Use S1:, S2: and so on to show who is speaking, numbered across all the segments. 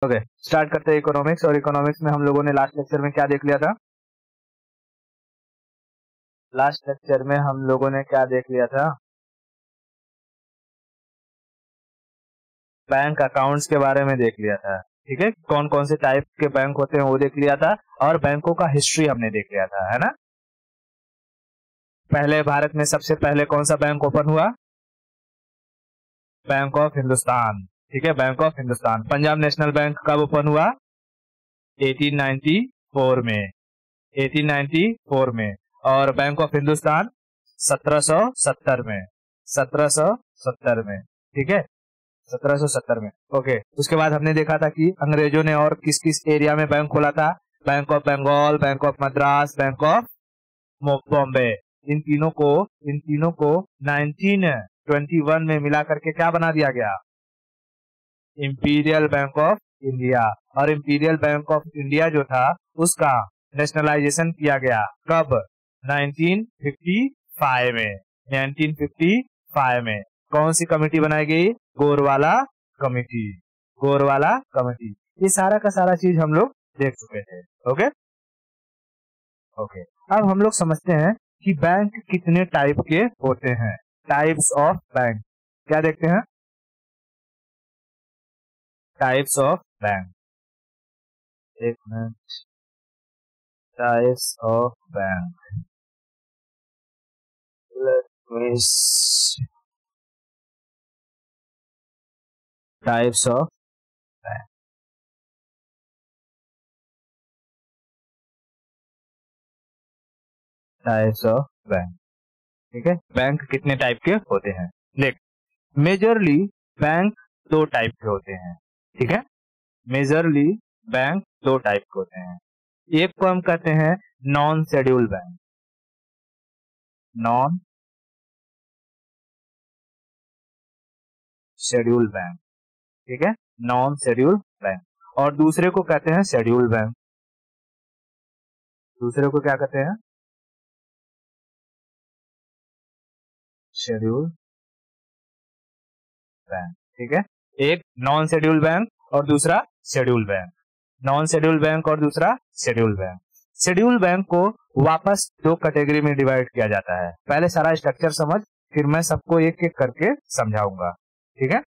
S1: Okay, start करते हैं economics. और इकोनॉमिक्स में हम लोगों ने लास्ट लेक्चर में क्या देख लिया था? लास्ट लेक्चर में हम लोगों ने क्या देख लिया था? बैंक अकाउंट्स के बारे में देख लिया था। ठीक है, कौन कौन से टाइप के बैंक होते हैं वो देख लिया था, और बैंकों का हिस्ट्री हमने देख लिया था, है ना। पहले भारत में सबसे पहले कौन सा बैंक ओपन हुआ? Bank of Hindustan. ठीक है, bank of Hindustan. Punjab national bank कब ओपन हुआ? 1894 में। 1894 में। और बैंक ऑफ हिंदुस्तान 1770 में। 1770 में। ठीक है, 1770 में। ओके, उसके बाद हमने देखा था कि अंग्रेजों ने और किस किस एरिया में बैंक खोला था? Bank of Bengal, Bank of Madras, Bank of Bombay. इन तीनों को 1921 में मिला करके क्या बना दिया गया? Imperial bank of India. और इंपीरियल बैंक ऑफ इंडिया जो था उसका नेशनलाइजेशन किया गया कब? 1955 में। 1955 में। कौन सी कमेटी बनाई गई? गोरवाला कमेटी। गोरवाला कमेटी। ये सारा का सारा चीज हम लोग देख चुके थे। ओके ओके, अब हम लोग समझते हैं कि बैंक कितने टाइप के होते हैं। टाइप्स ऑफ बैंक क्या देखते हैं? Types of bank. एक minute, types of bank. Types of bank. Types of bank. ठीक है, बैंक कितने टाइप के होते हैं देख। मेजरली बैंक दो टाइप के होते हैं। ठीक है, मेजरली बैंक दो टाइप के होते हैं। एक को हम कहते हैं non schedule bank. Non schedule bank. ठीक है, नॉन शेड्यूल बैंक। और दूसरे को कहते हैं शेड्यूल बैंक। दूसरे को क्या कहते हैं? Schedule bank. ठीक है, एक नॉन शेड्यूल बैंक और दूसरा schedule bank. Non schedule bank और दूसरा शेड्यूल बैंक। शेड्यूल बैंक को वापस दो कैटेगरी में डिवाइड किया जाता है। पहले सारा स्ट्रक्चर समझ, फिर मैं सबको एक एक करके समझाऊंगा। ठीक है,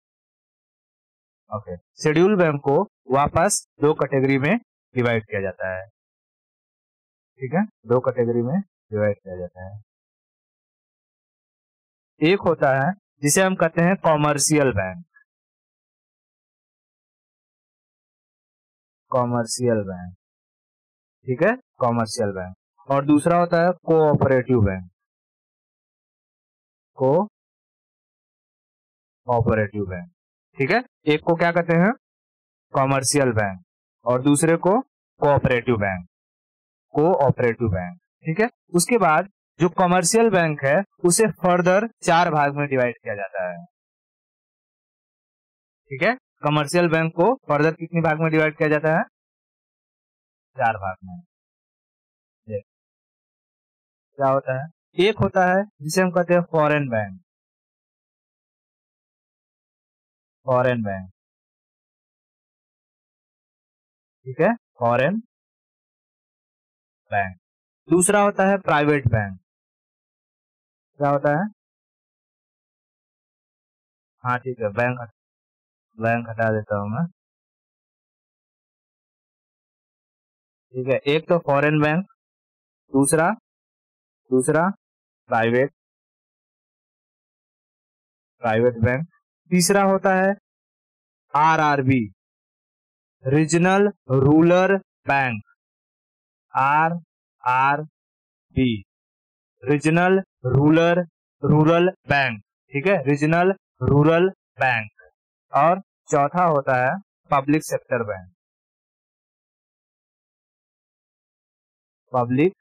S1: ओके। शेड्यूल बैंक को वापस दो कैटेगरी में डिवाइड किया जाता है। ठीक है, दो कैटेगरी में डिवाइड किया जाता है। एक होता है जिसे हम कहते हैं कॉमर्शियल बैंक। Commercial bank. ठीक है, कॉमर्शियल बैंक। और दूसरा होता है कोऑपरेटिव बैंक। Cooperative bank. ठीक है, एक को क्या कहते हैं? कॉमर्शियल बैंक, और दूसरे को कोऑपरेटिव बैंक। Cooperative bank. ठीक है, उसके बाद जो कॉमर्शियल बैंक है उसे फर्दर चार भाग में डिवाइड किया जाता है। ठीक है, कमर्शियल बैंक को फर्दर कितने भाग में डिवाइड किया जाता है? चार भाग में। क्या होता है? एक होता है जिसे हम कहते हैं फॉरेन बैंक। Foreign bank. ठीक है, फॉरेन बैंक। दूसरा होता है प्राइवेट बैंक। क्या होता है? हाँ ठीक है, बैंक हटा देता हूं मैं। ठीक है, एक तो फॉरेन बैंक, दूसरा प्राइवेट बैंक। तीसरा होता है RRB, regional rural bank. RRB, regional rural bank. ठीक है, रीजनल रूरल बैंक। और चौथा होता है public sector bank. Public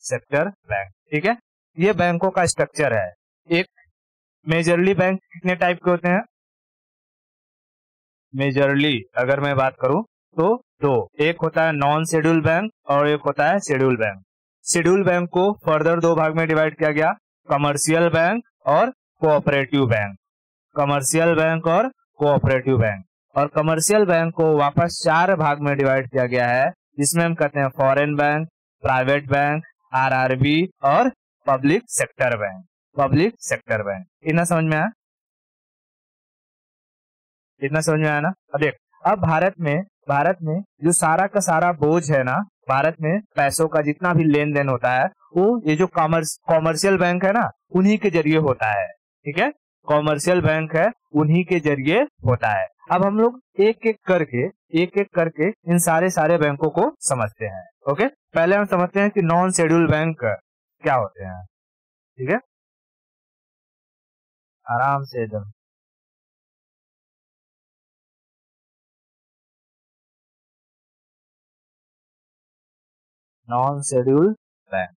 S1: sector bank. ठीक है, ये बैंकों का स्ट्रक्चर है। एक मेजरली बैंक कितने टाइप के होते हैं? मेजरली अगर मैं बात करूं तो दो। एक होता है नॉन शेड्यूल बैंक और एक होता है शेड्यूल बैंक। शेड्यूल बैंक को फर्दर दो भाग में डिवाइड किया गया, कमर्शियल बैंक और कोऑपरेटिव बैंक। कमर्शियल बैंक और कोऑपरेटिव बैंक। और कमर्शियल बैंक को वापस 4 भाग में डिवाइड किया गया है, जिसमें हम कहते हैं foreign bank, private bank, RRB और public sector bank. Public sector bank इतना समझ में आया? इतना समझ में आया ना? अब देख, अब भारत में जो सारा का सारा बोझ है ना, भारत में पैसों का जितना भी लेन देन होता है वो ये जो कॉमर्शियल बैंक है ना उन्हीं के जरिए होता है। ठीक है, कॉमर्शियल बैंक है उन्हीं के जरिए होता है। अब हम लोग एक एक करके इन सारे बैंकों को समझते हैं। ओके, पहले हम समझते हैं कि नॉन शेड्यूल बैंक क्या होते हैं। ठीक है, आराम से एकदम। नॉन शेड्यूल बैंक,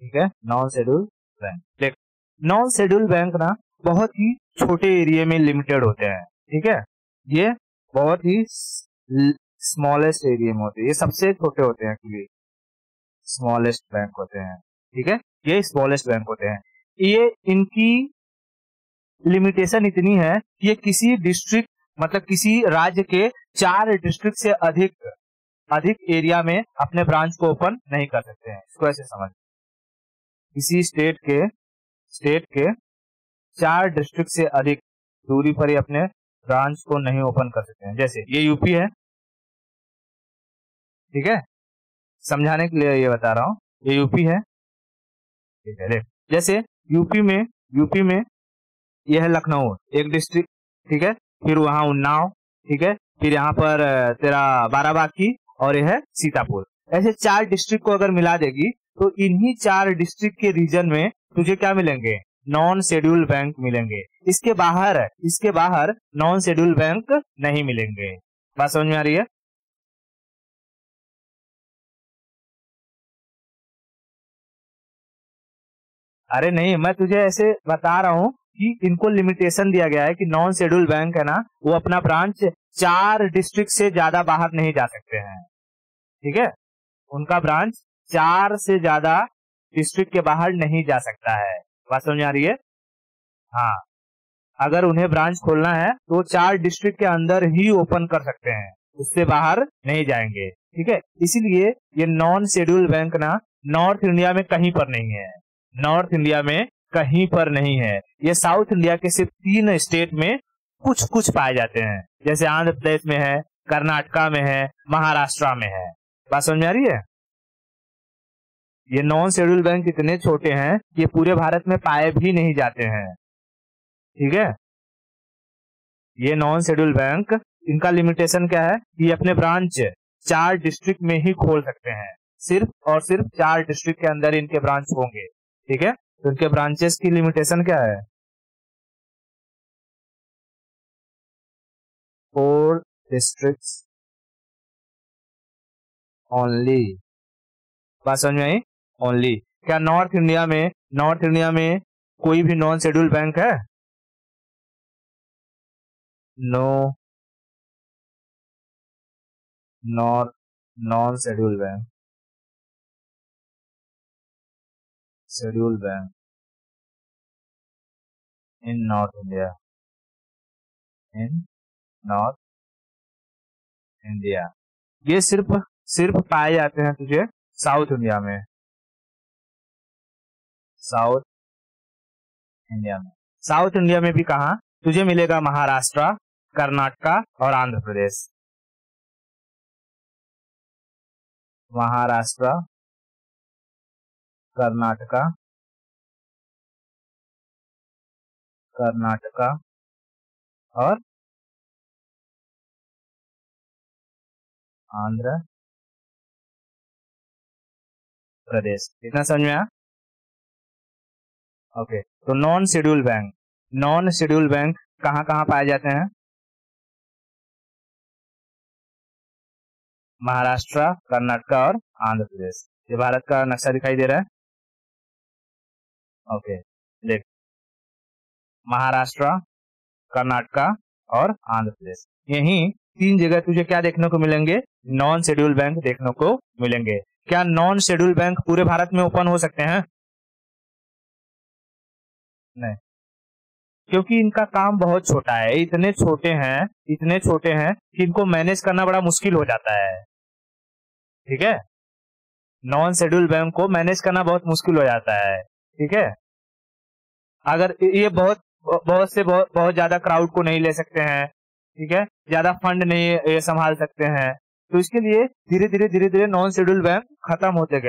S1: ठीक है, नॉन शेड्यूल बैंक। देख, नॉन शेड्यूल बैंक ना बहुत ही छोटे एरिया में लिमिटेड होते हैं। ठीक है, ये बहुत ही स्मॉलेस्ट एरिया में होते हैं, ये सबसे छोटे होते हैं, एक्चुअली स्मॉलेस्ट बैंक होते हैं। ठीक है, ये स्मॉलेस्ट बैंक होते हैं। ये इनकी लिमिटेशन इतनी है कि ये किसी डिस्ट्रिक्ट मतलब किसी राज्य के 4 डिस्ट्रिक्ट से अधिक एरिया में अपने ब्रांच को ओपन नहीं कर सकते हैं। इसको ऐसे समझ, किसी स्टेट के 4 डिस्ट्रिक्ट से अधिक दूरी पर ही अपने ब्रांच को नहीं ओपन कर सकते हैं। जैसे ये यूपी है, ठीक है, समझाने के लिए ये बता रहा हूं, ये यूपी है। ठीक है, देख, जैसे यूपी में ये है लखनऊ एक डिस्ट्रिक्ट, ठीक है, फिर वहां उन्नाव, ठीक है, फिर यहाँ पर तेरा बाराबांकी और यह है सीतापुर। ऐसे 4 डिस्ट्रिक्ट को अगर मिला देगी तो इन्हीं 4 डिस्ट्रिक्ट के रीजन में तुझे क्या मिलेंगे? नॉन शेड्यूल बैंक मिलेंगे। इसके बाहर नॉन शेड्यूल बैंक नहीं मिलेंगे। बात समझ में आ रही है? अरे नहीं, मैं तुझे ऐसे बता रहा हूं कि इनको लिमिटेशन दिया गया है कि नॉन शेड्यूल बैंक है ना वो अपना ब्रांच 4 डिस्ट्रिक्ट से ज्यादा बाहर नहीं जा सकते हैं। ठीक है, उनका ब्रांच 4 से ज्यादा डिस्ट्रिक्ट के बाहर नहीं जा सकता है। बात समझ आ रही है? हाँ, अगर उन्हें ब्रांच खोलना है तो 4 डिस्ट्रिक्ट के अंदर ही ओपन कर सकते हैं, उससे बाहर नहीं जाएंगे। ठीक है, इसीलिए ये नॉन शेड्यूल बैंक ना नॉर्थ इंडिया में कहीं पर नहीं है, नॉर्थ इंडिया में कहीं पर नहीं है। ये साउथ इंडिया के सिर्फ 3 स्टेट में कुछ पाए जाते हैं, जैसे आंध्र प्रदेश में है, कर्नाटका में है, महाराष्ट्र में है। बात समझ में आ रही है? ये नॉन शेड्यूल बैंक इतने छोटे हैं कि ये पूरे भारत में पाए भी नहीं जाते हैं। ठीक है, ये नॉन शेड्यूल बैंक, इनका लिमिटेशन क्या है कि अपने ब्रांच 4 डिस्ट्रिक्ट में ही खोल सकते हैं, सिर्फ और सिर्फ 4 डिस्ट्रिक्ट के अंदर इनके ब्रांच होंगे। ठीक है, तो इनके ब्रांचेस की लिमिटेशन क्या है? 4 डिस्ट्रिक्ट्स ओनली। बात समझ में आई? ओनली। क्या नॉर्थ इंडिया में कोई भी नॉन शेड्यूल बैंक है? No, non schedule bank, schedule bank in North India, in North India. ये सिर्फ पाए जाते हैं तुझे साउथ इंडिया में, साउथ इंडिया में। साउथ इंडिया में भी कहा तुझे मिलेगा? महाराष्ट्र, कर्नाटका और आंध्र प्रदेश। महाराष्ट्र, कर्नाटका और आंध्र प्रदेश। इतना समझ में आया? ओके, तो नॉन शेड्यूल बैंक कहाँ कहाँ पाए जाते हैं? महाराष्ट्र, कर्नाटका और आंध्र प्रदेश। ये भारत का नक्शा दिखाई दे रहा है? ओके, देख, महाराष्ट्र, कर्नाटका और आंध्र प्रदेश, यही 3 जगह तुझे क्या देखने को मिलेंगे? नॉन शेड्यूल बैंक देखने को मिलेंगे। क्या नॉन शेड्यूल बैंक पूरे भारत में ओपन हो सकते हैं? नहीं, क्योंकि इनका काम बहुत छोटा है, इतने छोटे हैं कि इनको मैनेज करना बड़ा मुश्किल हो जाता है। ठीक है, नॉन शेड्यूल बैंक को मैनेज करना बहुत मुश्किल हो जाता है। ठीक है, अगर ये बहुत ज्यादा क्राउड को नहीं ले सकते हैं, ठीक है, ज्यादा फंड नहीं ये संभाल सकते हैं, तो इसके लिए धीरे धीरे नॉन शेड्यूल बैंक खत्म होते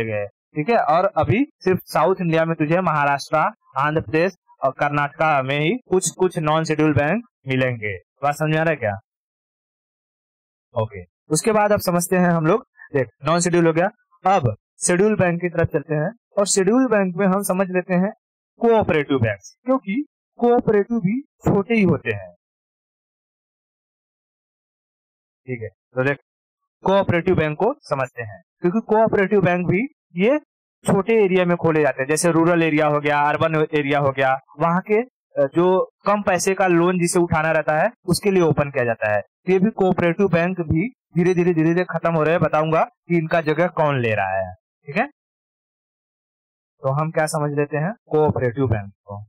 S1: गए। ठीक है, और अभी सिर्फ साउथ इंडिया में तुझे महाराष्ट्र, आंध्र प्रदेश और कर्नाटका में ही कुछ कुछ नॉन शेड्यूल बैंक मिलेंगे। बात समझ आ रहा है क्या? ओके, उसके बाद अब समझते हैं हम लोग। देख, नॉन शेड्यूल हो गया, अब शेड्यूल बैंक की तरफ चलते हैं। और शेड्यूल बैंक में हम समझ लेते हैं कोऑपरेटिव बैंक, क्योंकि कोऑपरेटिव भी छोटे ही होते हैं। ठीक है, तो देख कोऑपरेटिव बैंक को समझते हैं, क्योंकि कोऑपरेटिव बैंक भी ये छोटे एरिया में खोले जाते हैं, जैसे रूरल एरिया हो गया, अर्बन एरिया हो गया, वहां के जो कम पैसे का लोन जिसे उठाना रहता है उसके लिए ओपन किया जाता है। तो ये भी कोऑपरेटिव बैंक भी धीरे धीरे खत्म हो रहे हैं। बताऊंगा कि इनका जगह कौन ले रहा है। ठीक है, तो हम क्या समझ लेते हैं कोऑपरेटिव बैंक को।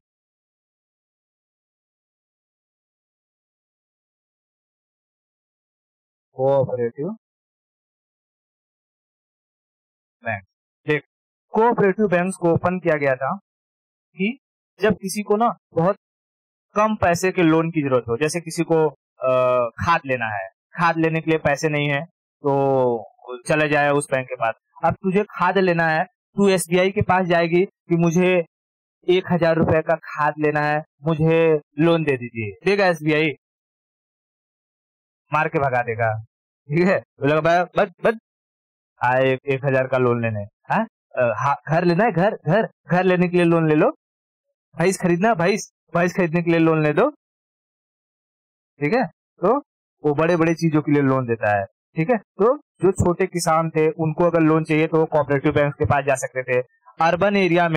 S1: कोऑपरेटिव बैंक, देख कोऑपरेटिव बैंक को ओपन किया गया था कि जब किसी को ना बहुत कम पैसे के लोन की जरूरत हो, जैसे किसी को खाद लेना है, खाद लेने के लिए पैसे नहीं है तो चले जाए उस बैंक के पास। अब तुझे खाद लेना है, तू एसबीआई के पास जाएगी कि मुझे 1,000 रुपए का खाद लेना है, मुझे लोन दे दीजिए, देगा एसबीआई? मार के भगा देगा। ठीक है, बोलेगा बस बस आए 1,000 का लोन लेने। हाँ, घर लेना है, घर लेने के लिए लोन ले लो, भैंस खरीदना, भैंस खरीदने के लिए लोन ले दो। ठीक है, तो वो बड़े बड़े चीजों के लिए लोन देता है। ठीक है, तो जो छोटे किसान थे उनको अगर लोन चाहिए तो वो कोऑपरेटिव बैंक के पास जा सकते थे। अर्बन एरिया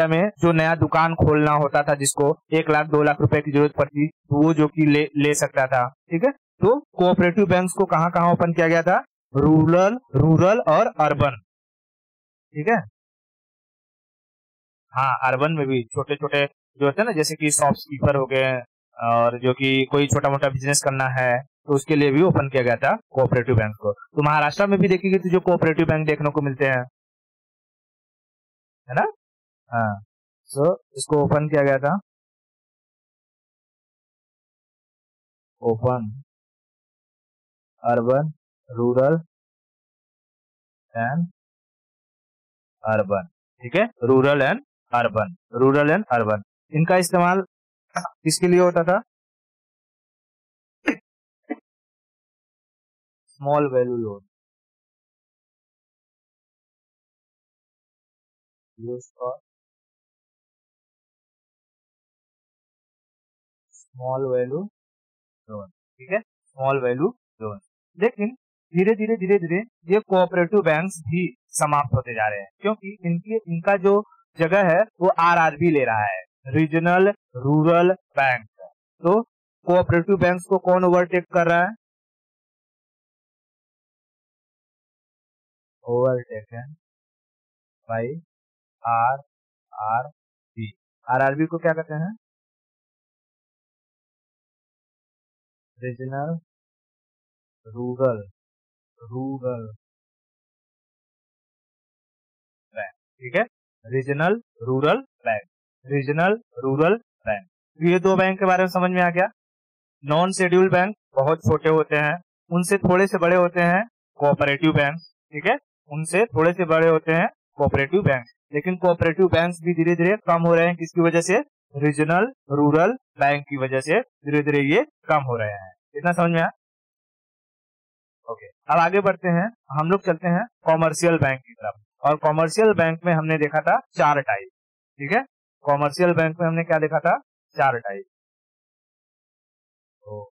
S1: में जो नया दुकान खोलना होता था, जिसको 1 लाख 2 लाख रुपए की जरूरत पड़ती, वो जो कि ले सकता था। ठीक है, तो कोऑपरेटिव बैंक को कहाँ कहाँ ओपन किया गया था? रूरल और अर्बन। ठीक है, हाँ, अर्बन में भी छोटे छोटे जो होते हैं ना, जैसे कि शॉपकीपर हो गए, और जो कि कोई छोटा मोटा बिजनेस करना है तो उसके लिए भी ओपन किया गया था कोऑपरेटिव बैंक को। तो महाराष्ट्र में भी देखेंगे तो जो कोऑपरेटिव बैंक देखने को मिलते हैं, है ना? हाँ, सो इसको ओपन किया गया था, open urban, rural and urban. ठीक है, रूरल एंड अर्बन, इनका इस्तेमाल किसके लिए होता था? Small value loan, use for small value loan. ठीक है, स्मॉल वैल्यू लोन। लेकिन धीरे धीरे ये कोऑपरेटिव बैंक्स भी समाप्त होते जा रहे हैं, क्योंकि इनका जो जगह है वो आरआरबी ले रहा है, रीजनल रूरल बैंक। तो कोऑपरेटिव बैंक्स को कौन ओवरटेक कर रहा है? Overtaken by R R B. RRB को क्या कहते हैं? Regional rural rural bank. ठीक है, regional rural bank, regional rural bank. ये दो बैंक के बारे में समझ में आ गया। नॉन शेड्यूल बैंक बहुत छोटे होते हैं, उनसे थोड़े से बड़े होते हैं कोऑपरेटिव बैंक। ठीक है, उनसे थोड़े से बड़े होते हैं कोऑपरेटिव बैंक। लेकिन कोऑपरेटिव बैंक भी धीरे धीरे कम हो रहे हैं, किसकी वजह से? रीजनल रूरल बैंक की वजह से धीरे धीरे ये कम हो रहे हैं। इतना समझ में आया? ओके, अब आगे बढ़ते हैं, हम लोग चलते हैं कॉमर्शियल बैंक की तरफ। और कॉमर्शियल बैंक में हमने देखा था 4 टाइप। ठीक है, कॉमर्शियल बैंक में हमने क्या देखा था? 4 टाइप। तो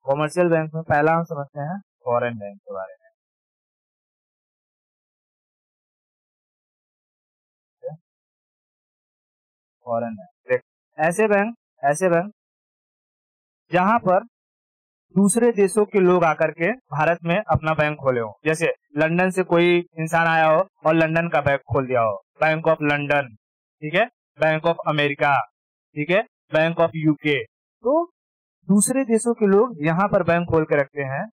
S1: कॉमर्शियल बैंक में पहला हम समझते हैं फॉरेन बैंक के बारे में। फॉरेन बैंक, ऐसे बैंक जहां पर दूसरे देशों के लोग आकर के भारत में अपना बैंक खोले हो। जैसे लंदन से कोई इंसान आया हो और लंदन का बैंक खोल दिया हो, बैंक ऑफ लंदन, ठीक है, बैंक ऑफ अमेरिका, ठीक है, बैंक ऑफ यूके। तो दूसरे देशों के लोग यहाँ पर बैंक खोल के रखते हैं।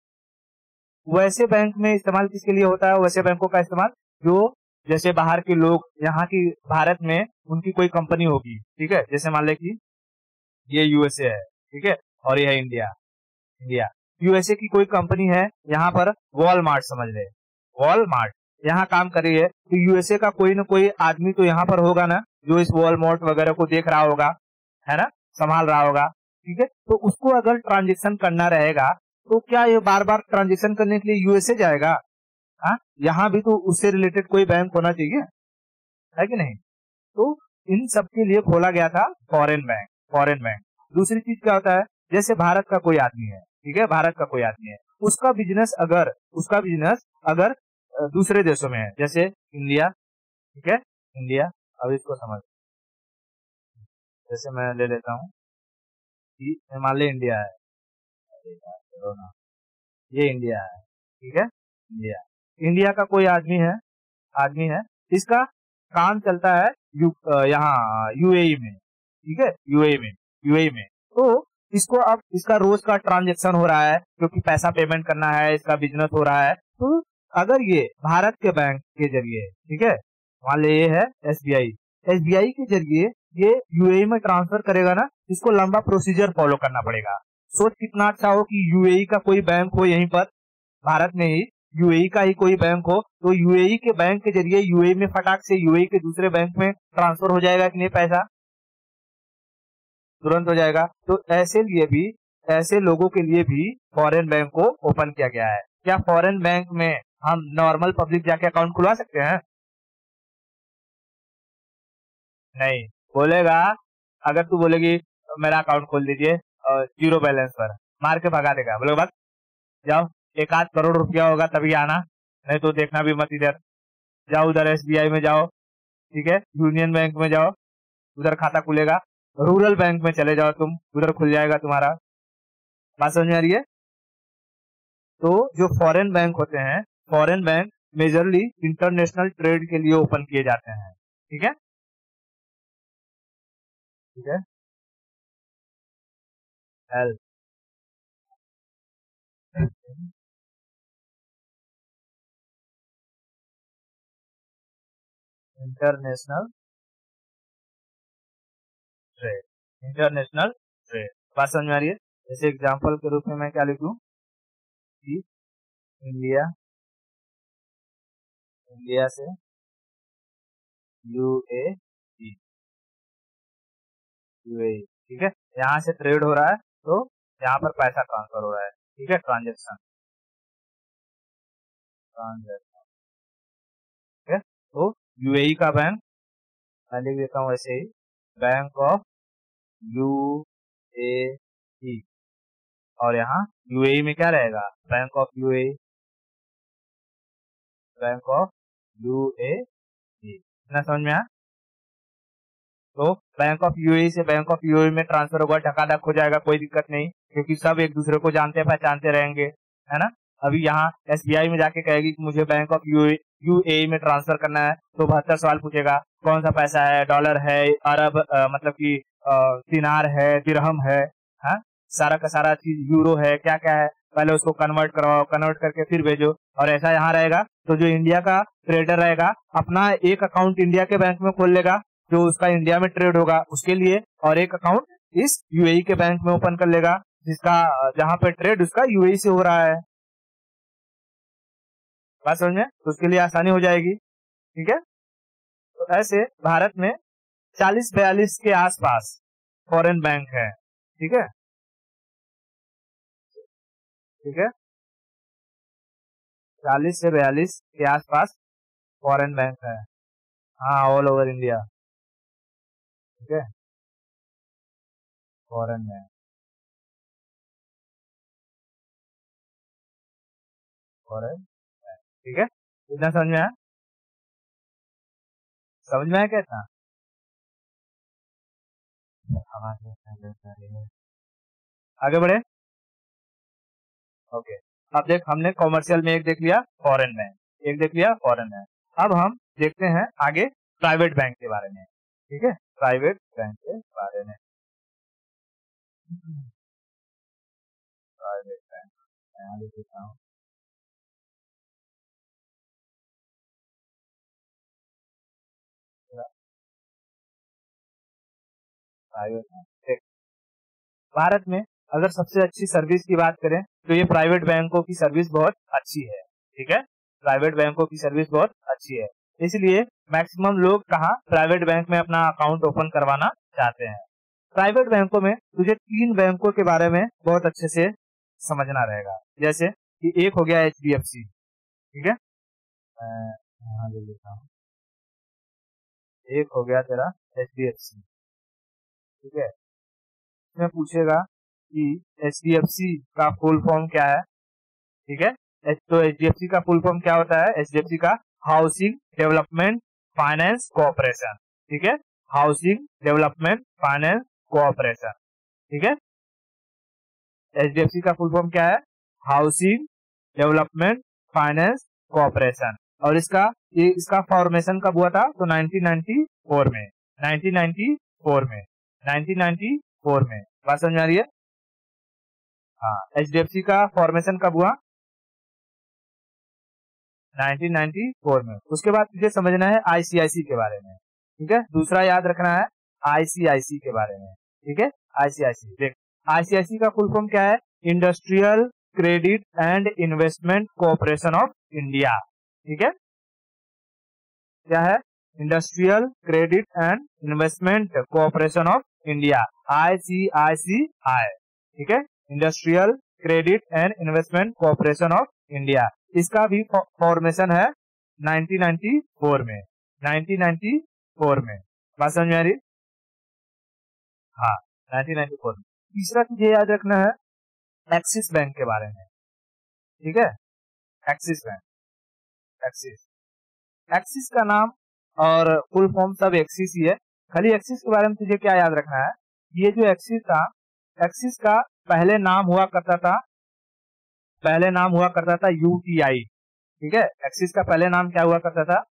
S1: वैसे बैंक में इस्तेमाल किसके लिए होता है? वैसे बैंकों का इस्तेमाल जो जैसे बाहर के लोग यहाँ की भारत में उनकी कोई कंपनी होगी, ठीक है, जैसे मान ले कि ये यूएसए है, ठीक है, और ये है इंडिया। इंडिया यूएसए की कोई कंपनी है, यहाँ पर वॉलमार्ट समझ ले, वॉलमार्ट यहाँ काम कर रही है, तो यूएसए का कोई ना कोई आदमी तो यहाँ पर होगा ना, जो इस वॉलमार्ट वगैरह को देख रहा होगा, है ना, संभाल रहा होगा, ठीक है। तो उसको अगर ट्रांजेक्शन करना रहेगा तो क्या ये बार बार ट्रांजेक्शन करने के लिए यूएसए जाएगा? हाँ, यहाँ भी तो उससे रिलेटेड कोई बैंक होना चाहिए, है कि नहीं? तो इन सब के लिए खोला गया था फॉरेन बैंक। Foreign bank. दूसरी चीज क्या होता है, जैसे भारत का कोई आदमी है, ठीक है, भारत का कोई आदमी है, उसका बिजनेस अगर दूसरे देशों में है, जैसे इंडिया, ठीक है, इंडिया, अब इसको समझ, जैसे मैं ले लेता हूँ कि हिमालय इंडिया है, ये इंडिया है, ठीक है, इंडिया। इंडिया का कोई आदमी है, इसका काम चलता है यहाँ यूएई में, ठीक है, यूएई में। तो इसको अब इसका रोज का ट्रांजैक्शन हो रहा है, क्योंकि पैसा पेमेंट करना है, इसका बिजनेस हो रहा है। तो अगर ये भारत के बैंक के जरिए, ठीक है, मान ली ये है एसबीआई के जरिए ये यूएई में ट्रांसफर करेगा ना, इसको लंबा प्रोसीजर फॉलो करना पड़ेगा। सोच कितना अच्छा हो कि यूएई का कोई बैंक हो यहीं पर भारत में ही, यूएई का ही कोई बैंक हो, तो यूएई के बैंक के जरिए यूएई में फटाक से यूएई के दूसरे बैंक में ट्रांसफर हो जाएगा कि नहीं, पैसा तुरंत हो जाएगा। तो ऐसे लोगों के लिए भी फॉरेन बैंक को ओपन किया गया है। क्या फॉरेन बैंक में हम नॉर्मल पब्लिक जाके अकाउंट खुलवा सकते हैं? नहीं बोलेगा। अगर तू बोलेगी मेरा अकाउंट खोल दीजिए जीरो बैलेंस पर, मार के भगा देगा, बोले बस जाओ, 1-8 करोड़ रुपया होगा तभी आना, नहीं तो देखना भी मत इधर। जाओ उधर एसबीआई में जाओ, ठीक है, यूनियन बैंक में जाओ, उधर खाता खुलेगा। रूरल बैंक में चले जाओ तुम, उधर खुल जाएगा तुम्हारा। बात समझ में आ रही है? तो जो फॉरेन बैंक होते हैं, foreign bank majorly international trade के लिए ओपन किए जाते हैं, ठीक है, ठीक है, help international trade, international trade. बात समझ में आ रही है? जैसे एग्जांपल के रूप में मैं क्या लिखूं कि इंडिया से यूएई, ठीक है, यहाँ से ट्रेड हो रहा है, तो यहाँ पर पैसा ट्रांसफर हो रहा है, ठीक है, ट्रांजेक्शन, ठीक है। तो यूएई का बैंक मैं लिख देता हूँ ऐसे ही, बैंक ऑफ यूएई, और यहाँ यूएई में क्या रहेगा, bank of UAE, bank of UAE. इतना समझ में आया? तो बैंक ऑफ यूएई से बैंक ऑफ यूएई में ट्रांसफर होगा, धकाधक हो जाएगा, कोई दिक्कत नहीं, क्योंकि सब एक दूसरे को जानते पहचानते रहेंगे, है ना। अभी यहाँ एसबीआई में जाके कहेगी कि मुझे बैंक ऑफ यूएई में ट्रांसफर करना है, तो 72 सवाल पूछेगा, कौन सा पैसा है, डॉलर है, अरब मतलब कि दिनार है, दिरहम है, हाँ, सारा का सारा चीज यूरो है, क्या क्या है, पहले उसको कन्वर्ट करवाओ, कन्वर्ट करके फिर भेजो। और ऐसा यहाँ रहेगा, तो जो इंडिया का ट्रेडर रहेगा अपना एक अकाउंट इंडिया के बैंक में खोल लेगा, जो उसका इंडिया में ट्रेड होगा उसके लिए, और एक अकाउंट इस यूएई के बैंक में ओपन कर लेगा, जिसका जहां पे ट्रेड उसका यूएई से हो रहा है। बात समझ में? तो उसके लिए आसानी हो जाएगी, ठीक है। तो ऐसे भारत में 40-42 के आसपास फॉरेन बैंक है, ठीक है, ठीक है, 40 से 42 के आसपास फॉरेन बैंक है, हाँ, ऑल ओवर इंडिया, ठीक है, फॉरेन बैंक, फॉरेन बैंक, ठीक है। इतना समझ में आया? समझ में आया क्या इतना? आगे बढ़े। ओके, अब देख हमने कॉमर्शियल में एक देख लिया, फॉरेन में एक देख लिया, फॉरेन में। अब हम देखते हैं आगे प्राइवेट बैंक के बारे में। ठीक है, प्राइवेट बैंक के बारे में। प्राइवेट बैंक मैं लिख देता हूँ। प्राइवेट बैंक भारत में अगर सबसे अच्छी सर्विस की बात करें तो ये प्राइवेट बैंकों की सर्विस बहुत अच्छी है। ठीक है, प्राइवेट बैंकों की सर्विस बहुत अच्छी है, इसलिए मैक्सिमम लोग कहाँ प्राइवेट बैंक में अपना अकाउंट ओपन करवाना चाहते हैं। प्राइवेट बैंकों में तुझे 3 बैंकों के बारे में बहुत अच्छे से समझना रहेगा। जैसे कि एक हो गया HDFC। ठीक है, मैं यहाँ ले लेता हूँ। एक हो गया तेरा HDFC। ठीक है, इसमें पूछेगा कि HDFC का फुल फॉर्म क्या है। ठीक है, तो HDFC का फुल फॉर्म क्या होता है? HDFC का हाउसिंग डेवलपमेंट फाइनेंस कोऑपरेशन। ठीक है, हाउसिंग डेवलपमेंट फाइनेंस कोऑपरेशन। ठीक है, HDFC का फुल फॉर्म क्या है? Housing development finance cooperation. और इसका फॉर्मेशन कब हुआ था? तो 1994 में 1994 में बात समझ आ रही है? हाँ, HDFC का फॉर्मेशन कब हुआ? 1994 में। उसके बाद तुझे समझना है ICIC के बारे में। ठीक है, दूसरा याद रखना है ICIC के बारे में। ठीक है, ICIC देख, ICIC का फुल फॉर्म क्या है? Industrial credit and investment cooperation of India. ठीक है, क्या है? Industrial credit and investment cooperation of India, ICICI। ठीक है, industrial credit and investment cooperation of India. इसका भी फॉर्मेशन है 1994 में 1994 में। बात समझ में आ रही? हाँ, 1994 में। तीसरा तुझे याद रखना है एक्सिस बैंक के बारे में। ठीक है, एक्सिस बैंक, एक्सिस का नाम और फुल फॉर्म सब एक्सिस ही है। खाली एक्सिस के बारे में तुझे क्या याद रखना है? ये जो एक्सिस था, एक्सिस का पहले नाम हुआ करता था UTI। ठीक है, एक्सिस का पहले नाम क्या हुआ करता था?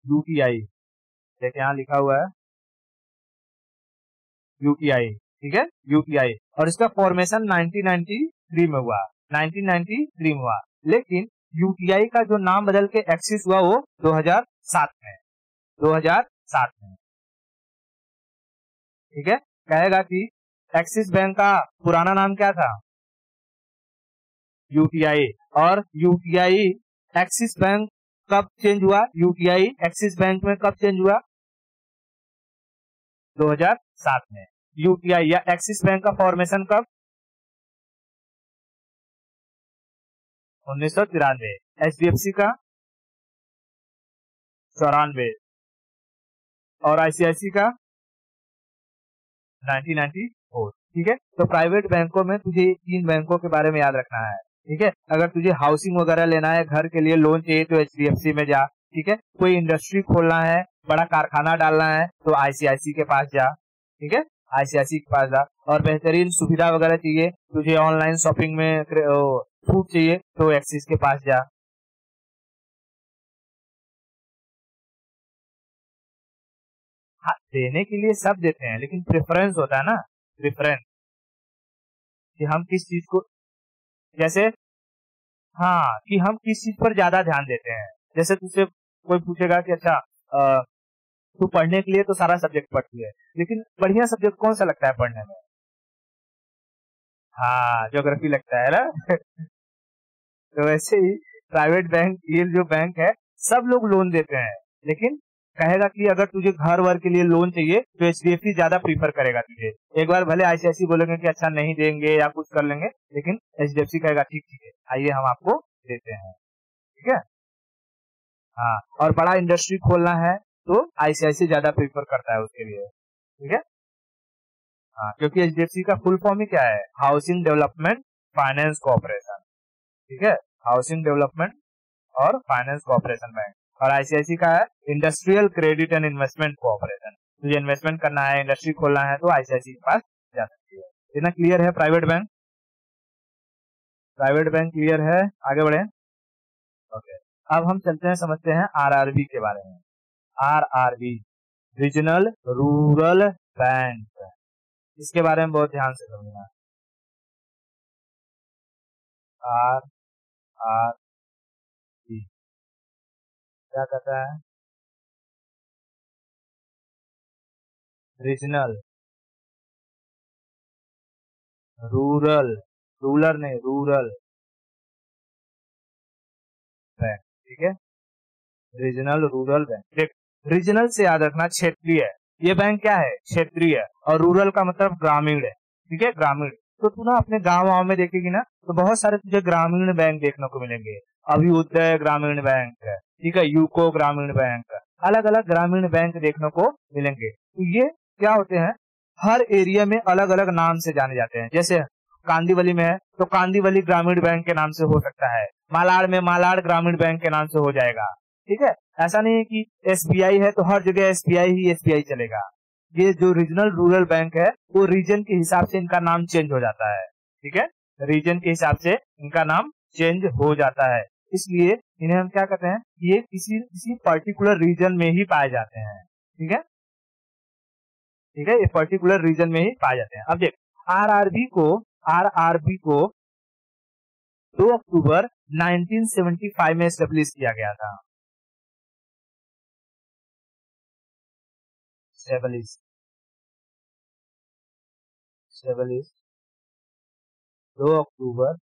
S1: UTI। देखिए यहाँ लिखा हुआ है UTI। ठीक है, UTI। और इसका फॉर्मेशन 1993 में हुआ, 1993 में हुआ। लेकिन UTI का जो नाम बदल के एक्सिस हुआ वो 2007 में। ठीक है, कहेगा कि एक्सिस बैंक का पुराना नाम क्या था? UTI। और UTI एक्सिस बैंक कब चेंज हुआ? UTI एक्सिस बैंक में कब चेंज हुआ? 2007 में। UTI या एक्सिस बैंक का फॉर्मेशन कब? 1993। HDFC का 94 और ICICI का 1994। ठीक है, तो प्राइवेट बैंकों में तुझे 3 बैंकों के बारे में याद रखना है। ठीक है, अगर तुझे हाउसिंग वगैरह लेना है, घर के लिए लोन चाहिए तो HDFC में जा। ठीक है, कोई इंडस्ट्री खोलना है, बड़ा कारखाना डालना है तो ICICI के पास जा। ठीक है, ICICI के पास जा। और बेहतरीन सुविधा वगैरह चाहिए, तुझे ऑनलाइन शॉपिंग में छूट चाहिए तो एक्सिस के पास जा। हाँ, देने के लिए सब देते हैं, लेकिन प्रेफरेंस होता है ना, प्रेफरेंस कि हम किस चीज को, जैसे हाँ, कि हम किस चीज पर ज्यादा ध्यान देते हैं। जैसे तुझसे कोई पूछेगा कि अच्छा तू पढ़ने के लिए तो सारा सब्जेक्ट पढ़ती है, लेकिन बढ़िया सब्जेक्ट कौन सा लगता है पढ़ने में? हाँ, ज्योग्राफी लगता है ना। तो वैसे ही प्राइवेट बैंक, ये जो बैंक है सब लोग लोन देते हैं, लेकिन कहेगा कि अगर तुझे घर वर के लिए लोन चाहिए तो HDFC ज्यादा प्रीफर करेगा तुझे। एक बार भले ICICI बोलेंगे कि अच्छा नहीं देंगे या कुछ कर लेंगे, लेकिन HDFC कहेगा ठीक है, आइए हम आपको देते हैं। ठीक है, हाँ, और बड़ा इंडस्ट्री खोलना है तो ICICI ज्यादा प्रीफर करता है उसके लिए। ठीक है, हाँ, क्योंकि HDFC का फुल फॉर्म ही क्या है? Housing development finance cooperation. ठीक है, हाउसिंग डेवलपमेंट और फाइनेंस कोऑपरेशन बैंक। और ICICI का है industrial credit and investment cooperation. तुझे इन्वेस्टमेंट करना है, इंडस्ट्री खोलना है तो ICICI के पास जा सकती है। इतना क्लियर है private bank? Private bank clear है, आगे बढ़े। ओके, अब हम चलते हैं, समझते हैं आरआरबी के बारे में। आरआरबी, रीजनल रूरल बैंक, इसके बारे में बहुत ध्यान से समझना। आरआरबी क्या कहता है? रीजनल रूरल, रूरल नहीं, रूरल बैंक, ठीक है, रीजनल रूरल बैंक। देख, रीजनल से याद रखना क्षेत्रीय, ये बैंक क्या है? क्षेत्रीय, और रूरल का मतलब ग्रामीण है, ठीक है, ग्रामीण। तो तू ना अपने गाँव में देखेगी ना तो बहुत सारे तुझे ग्रामीण बैंक देखने को मिलेंगे। अभ्युदय ग्रामीण बैंक, ठीक है, यूको ग्रामीण बैंक, अलग अलग ग्रामीण बैंक देखने को मिलेंगे। तो ये क्या होते हैं? हर एरिया में अलग अलग नाम से जाने जाते हैं। जैसे कांदीवली में है तो कांदीवली ग्रामीण बैंक के नाम से हो सकता है, मालाड़ में मालाड़ ग्रामीण बैंक के नाम से हो जाएगा, ठीक है। ऐसा नहीं है कि एसबीआई है तो हर जगह एसबीआई ही एसबीआई चलेगा। ये जो रीजनल रूरल बैंक है वो रीजन के हिसाब से इनका नाम चेंज हो जाता है, ठीक है, रीजन के हिसाब से इनका नाम चेंज हो जाता है। इसलिए इन्हें हम क्या कहते हैं? ये किसी पर्टिकुलर रीजन में ही पाए जाते हैं, ठीक है, ठीक है, ये पर्टिकुलर रीजन में ही पाए जाते हैं। अब देख, आरआरबी को 2 अक्टूबर 1975 में एस्टेब्लिश किया गया था। 2 अक्टूबर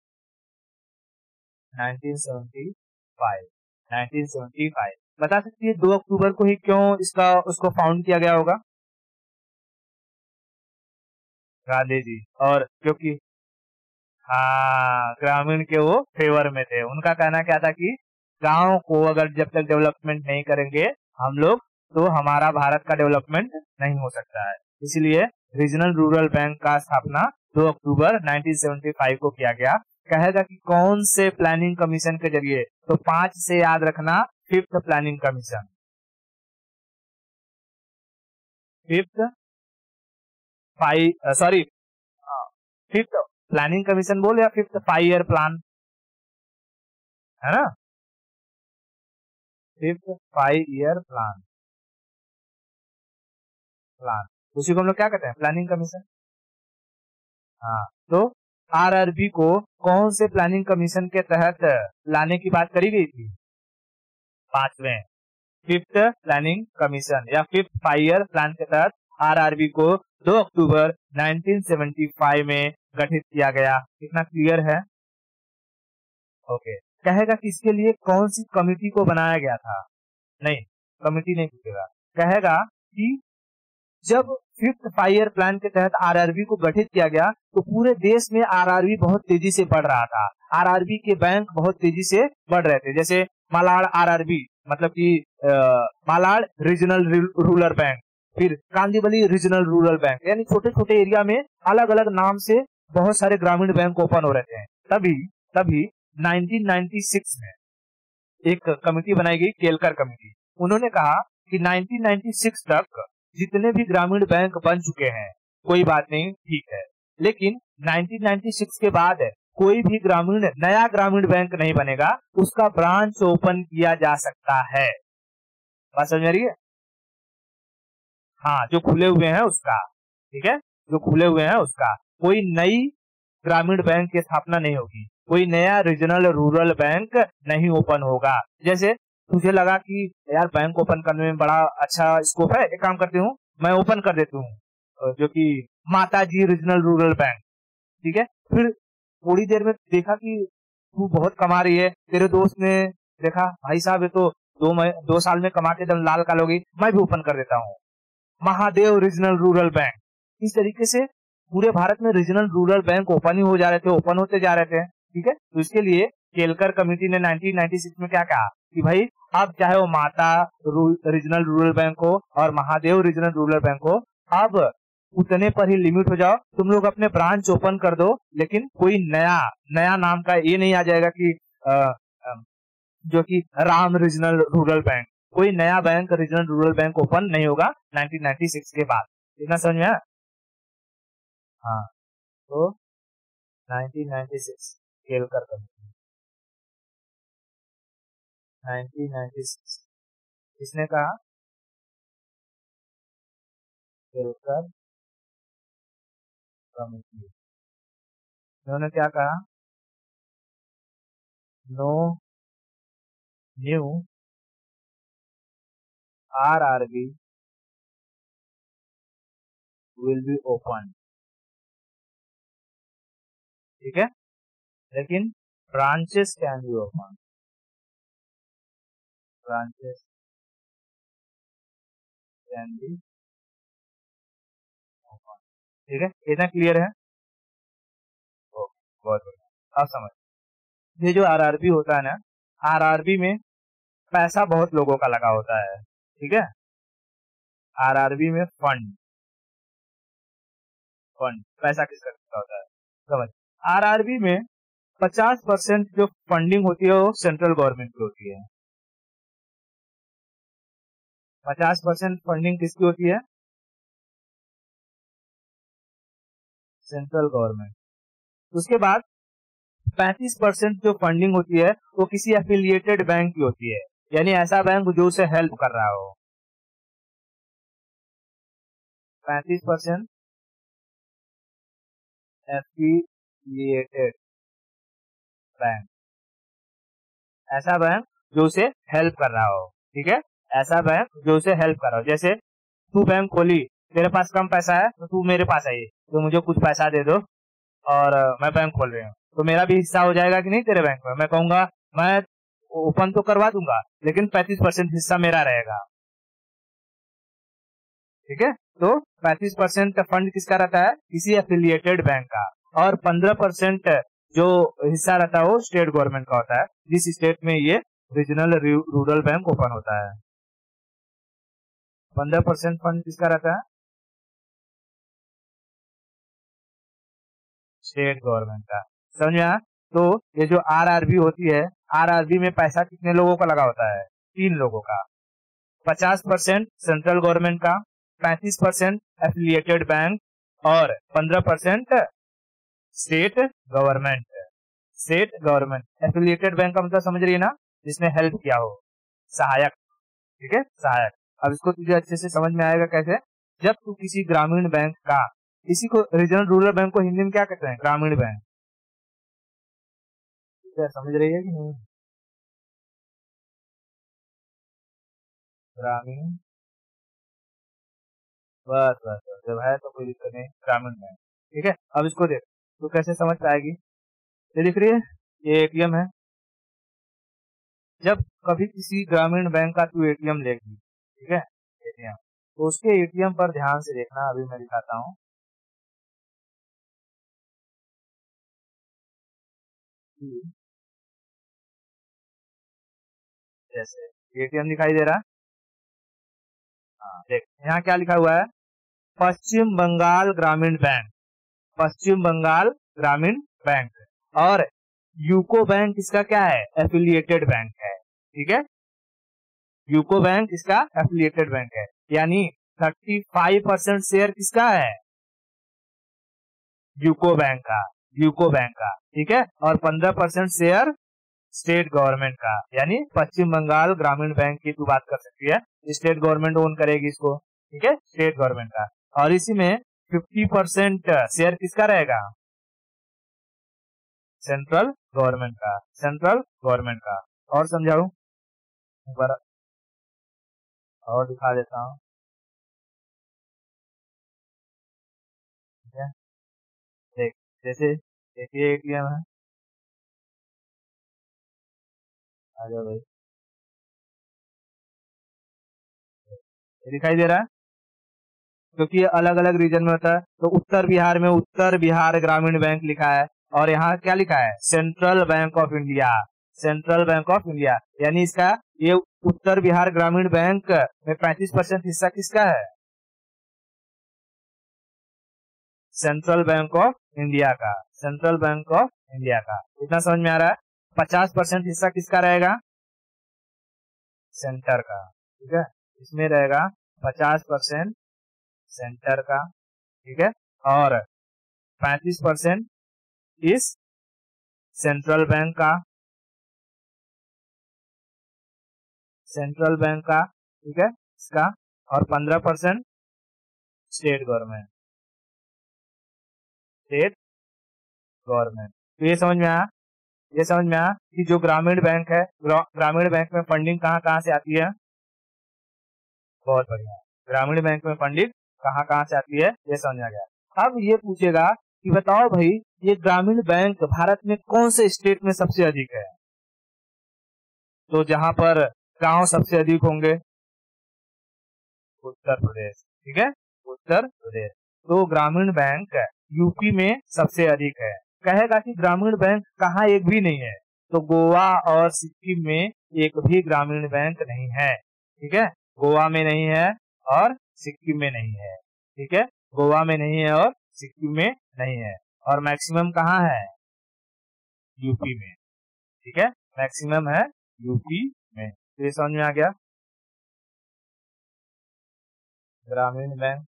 S1: 1975। बता सकती है 2 अक्टूबर को ही क्यों उसको फाउंड किया गया होगा? गांधी जी, और क्योंकि हाँ, ग्रामीण के वो फेवर में थे। उनका कहना क्या था कि गांव को अगर जब तक डेवलपमेंट नहीं करेंगे हम लोग तो हमारा भारत का डेवलपमेंट नहीं हो सकता है। इसलिए रीजनल रूरल बैंक का स्थापना 2 अक्टूबर 1975 को किया गया। कहेगा कि कौन से प्लानिंग कमीशन के जरिए? तो 5 से याद रखना, 5th planning commission, 5th planning commission बोल या 5th 5 ईयर प्लान, है ना, 5th 5 ईयर प्लान, उसी को हम लोग क्या कहते हैं? Planning commission. हाँ, तो आरआरबी को कौन से प्लानिंग कमीशन के तहत लाने की बात करी गई थी? 5वें 5th प्लानिंग कमीशन या 5th 5 ईयर प्लान के तहत आरआरबी को 2 अक्टूबर 1975 में गठित किया गया। कितना क्लियर है? ओके, कहेगा कि इसके लिए कौन सी कमिटी को बनाया गया था? नहीं, कमिटी नहीं पूछेगा, कहेगा कि जब 5th 5 ईयर प्लान के तहत आरआरबी को गठित किया गया तो पूरे देश में आरआरबी बहुत तेजी से बढ़ रहा था। आरआरबी के बैंक बहुत तेजी से बढ़ रहे थे। जैसे मालाड़ आरआरबी, मतलब कि मालाड़ रीजनल रूरल बैंक, फिर कांदीवली रीजनल रूरल बैंक, यानी छोटे छोटे एरिया में अलग अलग नाम से बहुत सारे ग्रामीण बैंक ओपन हो रहे थे। तभी 1996 में एक कमेटी बनाई गई, केलकर कमेटी। उन्होंने कहा कि 1996 तक जितने भी ग्रामीण बैंक बन चुके हैं कोई बात नहीं, ठीक है, लेकिन 1996 के बाद कोई भी नया ग्रामीण बैंक नहीं बनेगा, उसका ब्रांच ओपन किया जा सकता है। बात समझ रही है? हाँ, जो खुले हुए हैं उसका, ठीक है, जो खुले हुए हैं उसका, कोई नई ग्रामीण बैंक की स्थापना नहीं होगी, कोई नया रीजनल रूरल बैंक नहीं ओपन होगा। जैसे तुझे लगा कि यार बैंक ओपन करने में बड़ा अच्छा स्कोप है, एक काम करती हूँ मैं ओपन कर देती हूँ जो कि माताजी रीजनल रूरल बैंक, ठीक है, फिर थोड़ी देर में देखा कि तू बहुत कमा रही है, तेरे दोस्त ने देखा भाई साहब ये तो 2 साल में कमा के एकदम लाल काल हो गई, मैं भी ओपन कर देता हूँ महादेव रीजनल रूरल बैंक। इस तरीके से पूरे भारत में रीजनल रूरल बैंक ओपन ही हो जा रहे थे, ओपन होते जा रहे थे, ठीक है। तो इसके लिए केलकर कमेटी ने 1996 में क्या कहा कि भाई अब चाहे वो माता रीजनल रूरल बैंक हो और महादेव रीजनल रूरल बैंक हो, अब उतने पर ही लिमिट हो जाओ, तुम लोग अपने ब्रांच ओपन कर दो, लेकिन कोई नया नाम का ये नहीं आ जाएगा कि जो कि राम रीजनल रूरल बैंक, कोई नया bank regional rural bank open नहीं होगा 1996 के बाद। इतना समझ में आया? हाँ, तो 1996 केलकर कमेटी 1996। किसने कहा? केलकर कमेटी। उन्होंने क्या कहा? No new RRB will be open. ठीक है, लेकिन branches can be open. Branches can be open. ठीक है, इतना क्लियर है? ओके, बहुत बढ़िया। अब समझ, ये जो आरआरबी होता है ना, आरआरबी में पैसा बहुत लोगों का लगा होता है। ठीक है, आरआरबी में फंड पैसा किसका होता है? समझ, आरआरबी में 50% जो फंडिंग होती है वो सेंट्रल गवर्नमेंट की होती है। 50% फंडिंग किसकी होती है? Central government. उसके बाद 35% जो फंडिंग होती है वो किसी एफिलिएटेड बैंक की होती है, यानी ऐसा बैंक जो उसे हेल्प कर रहा हो। 35% एफिलिएटेड बैंक, ऐसा बैंक जो उसे हेल्प कर रहा हो। ठीक है, ऐसा बैंक जो उसे हेल्प कर रहा हो। जैसे तू बैंक खोली, तेरे पास कम पैसा है तो तू मेरे पास आई, तो मुझे कुछ पैसा दे दो और मैं बैंक खोल रही हूँ, तो मेरा भी हिस्सा हो जाएगा कि नहीं तेरे बैंक में? मैं कहूंगा मैं ओपन तो करवा दूंगा लेकिन 35% हिस्सा मेरा रहेगा। ठीक है, तो 35% फंड किसका रहता है? किसी एफिलिएटेड बैंक का। और 15% जो हिस्सा रहता है वो स्टेट गवर्नमेंट का होता है, जिस स्टेट में ये रीजनल रूरल बैंक ओपन होता है। 15% फंड किसका रहता है? स्टेट गवर्नमेंट का। समझ में आया? तो ये जो आरआरबी होती है, आरआरबी में पैसा कितने लोगों का लगा होता है? 3 लोगों का। 50% सेंट्रल गवर्नमेंट का, 35% एफिलिएटेड बैंक और 15% state government. State government, affiliated bank का मतलब समझ रही है ना, जिसने हेल्प किया हो, सहायक। ठीक है, सहायक। अब इसको तुझे अच्छे से समझ में आएगा कैसे? जब तू किसी ग्रामीण बैंक का, इसी को रीजनल रूरल बैंक को हिंदी में क्या कहते हैं? ग्रामीण बैंक। क्या समझ रही है कि नहीं? ग्रामीण, बस बस बस, जब है तो कोई दिक्कत नहीं, ग्रामीण बैंक। ठीक है, अब इसको देख, तो कैसे समझ पाएगी? ये दिख रही है, ये एटीएम है। जब कभी किसी ग्रामीण बैंक का तू एटीएम लेगी, ठीक है, एटीएम, तो उसके एटीएम पर ध्यान से देखना, अभी मैं दिखाता हूँ। जैसे एटीएम दिखाई दे रहा है, हाँ देख, यहाँ क्या लिखा हुआ है? पश्चिम बंगाल ग्रामीण बैंक। पश्चिम बंगाल ग्रामीण बैंक। और यूको बैंक इसका क्या है? एफिलिएटेड बैंक है। ठीक है, यूको बैंक इसका एफिलिएटेड बैंक है, यानी 35% शेयर किसका है? यूको बैंक का। यूको बैंक का, ठीक है, और 15% शेयर स्टेट गवर्नमेंट का, यानी पश्चिम बंगाल ग्रामीण बैंक की तू बात कर सकती है, स्टेट गवर्नमेंट ओन करेगी इसको। ठीक है, स्टेट गवर्नमेंट का। और इसी में 50% शेयर किसका रहेगा? सेंट्रल गवर्नमेंट का। सेंट्रल गवर्नमेंट का। और समझाऊं एक बार और दिखा देता हूँ। ठीक है, देख, जैसे ये एटीएम है, आ जाओ भाई, ये दिखाई दे रहा है, क्योंकि ये अलग अलग रीजन में होता है। तो उत्तर बिहार में उत्तर बिहार ग्रामीण बैंक लिखा है, और यहाँ क्या लिखा है? Central bank of India. Central bank of India, यानी इसका ये उत्तर बिहार ग्रामीण बैंक में 35% हिस्सा किसका है? सेंट्रल बैंक ऑफ इंडिया का। सेंट्रल बैंक ऑफ इंडिया का। इतना समझ में आ रहा है? 50% हिस्सा किसका रहेगा? सेंटर का। ठीक है, इसमें रहेगा 50% सेंटर का। ठीक है, और 35% इस सेंट्रल बैंक का, सेंट्रल बैंक का, ठीक है, इसका, और 15% स्टेट गवर्नमेंट, स्टेट गवर्नमेंट। तो ये समझ में आया, ये समझ में आया कि जो ग्रामीण बैंक है, ग्रामीण बैंक में फंडिंग कहाँ कहाँ से आती है। बहुत बढ़िया, ग्रामीण बैंक में फंडिंग कहाँ कहाँ से आती है, ये समझ आ गया। अब ये पूछेगा कि बताओ भाई, ये ग्रामीण बैंक भारत में कौन से स्टेट में सबसे अधिक है। तो जहां पर गांव सबसे अधिक होंगे, उत्तर प्रदेश, ठीक है, उत्तर प्रदेश। तो ग्रामीण बैंक यूपी में सबसे अधिक है। कहेगा कि ग्रामीण बैंक कहाँ, एक भी नहीं है। तो गोवा और सिक्किम में एक भी ग्रामीण बैंक नहीं है, ठीक है, गोवा में नहीं है और सिक्किम में नहीं है, ठीक है, गोवा में नहीं है और सिक्किम में नहीं है। और मैक्सिमम कहाँ है, यूपी में, ठीक है, मैक्सिमम है यूपी में। तो ये समझ में आ गया, ग्रामीण बैंक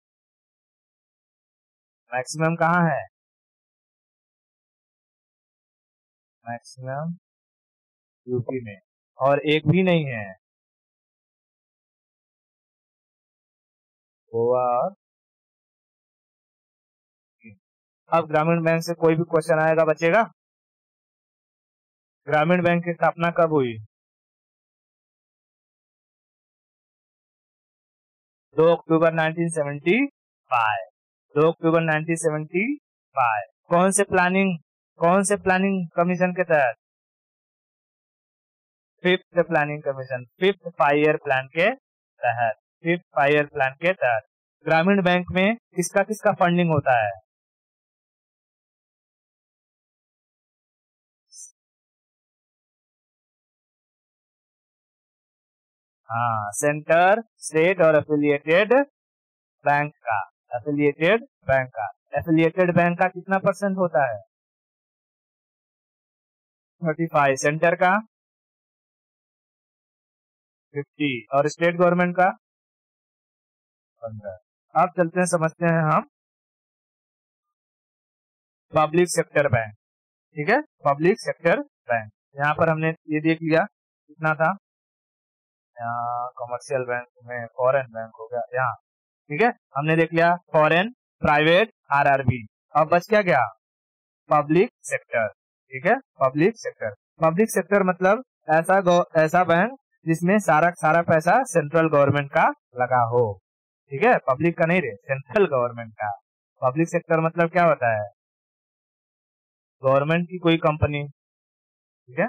S1: मैक्सिमम कहाँ है, मैक्सिमम यूपी में, और एक भी नहीं है गोवा और। अब ग्रामीण बैंक से कोई भी क्वेश्चन आएगा बचेगा। ग्रामीण बैंक की स्थापना कब हुई, 2 अक्टूबर 1975, 2 अक्टूबर 1975। कौन से प्लानिंग कमीशन के तहत, fifth planning commission, fifth 5 year plan के तहत, फिफ्थ 5 ईयर प्लान के तहत। ग्रामीण बैंक में किसका किसका फंडिंग होता है, हाँ, सेंटर, स्टेट और एफिलिएटेड बैंक का, एफिलिएटेड बैंक का। एफिलिएटेड बैंक का कितना % होता है, 35, सेंटर का 50 और स्टेट गवर्नमेंट का 15। अब चलते हैं, समझते हैं हम पब्लिक सेक्टर बैंक, ठीक है, पब्लिक सेक्टर बैंक। यहाँ पर हमने ये देख लिया कितना था, यहाँ कमर्शियल बैंक में फॉरेन बैंक हो गया यहाँ, ठीक है, हमने देख लिया फॉरेन, प्राइवेट, आरआरबी। अब बच क्या गया, पब्लिक सेक्टर, ठीक है, पब्लिक सेक्टर। पब्लिक सेक्टर मतलब ऐसा बैंक जिसमें सारा पैसा सेंट्रल गवर्नमेंट का लगा हो, ठीक है, पब्लिक का नहीं रे, सेंट्रल गवर्नमेंट का। पब्लिक सेक्टर मतलब क्या होता है, गवर्नमेंट की कोई कंपनी, ठीक है,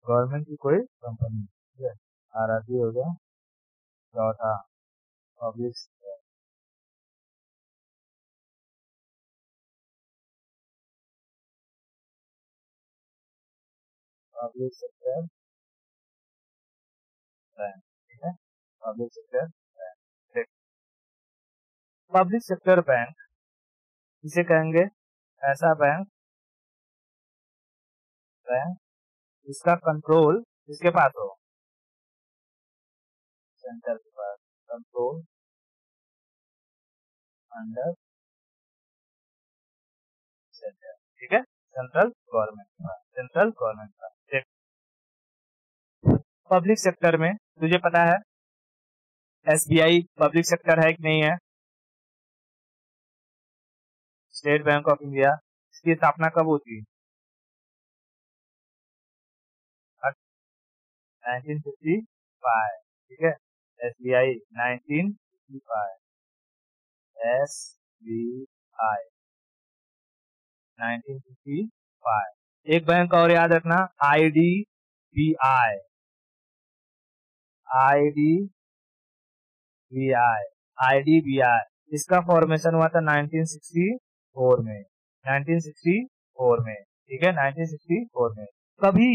S1: गवर्नमेंट की कोई कंपनी, ठीक है, आरआरबी हो गया चौथा, public sector. Public sector bank, ठीक है, public sector bank. Public sector bank इसे कहेंगे ऐसा बैंक जिसका कंट्रोल किसके पास हो, सेंटर के पास, कंट्रोल अंडर सेंटर, ठीक है, सेंट्रल गवर्नमेंट के पास, सेंट्रल गवर्नमेंट का। पब्लिक सेक्टर में तुझे पता है एसबीआई पब्लिक सेक्टर है कि नहीं है, स्टेट बैंक ऑफ इंडिया, इसकी स्थापना कब होती है, 1955, ठीक है, एसबीआई 1955, एसबीआई 1955। एक बैंक और याद रखना, आईडीबीआई, आईडीबीआई, इसका फॉर्मेशन हुआ था 1964 में, 1964 में, ठीक है, 1964 में। कभी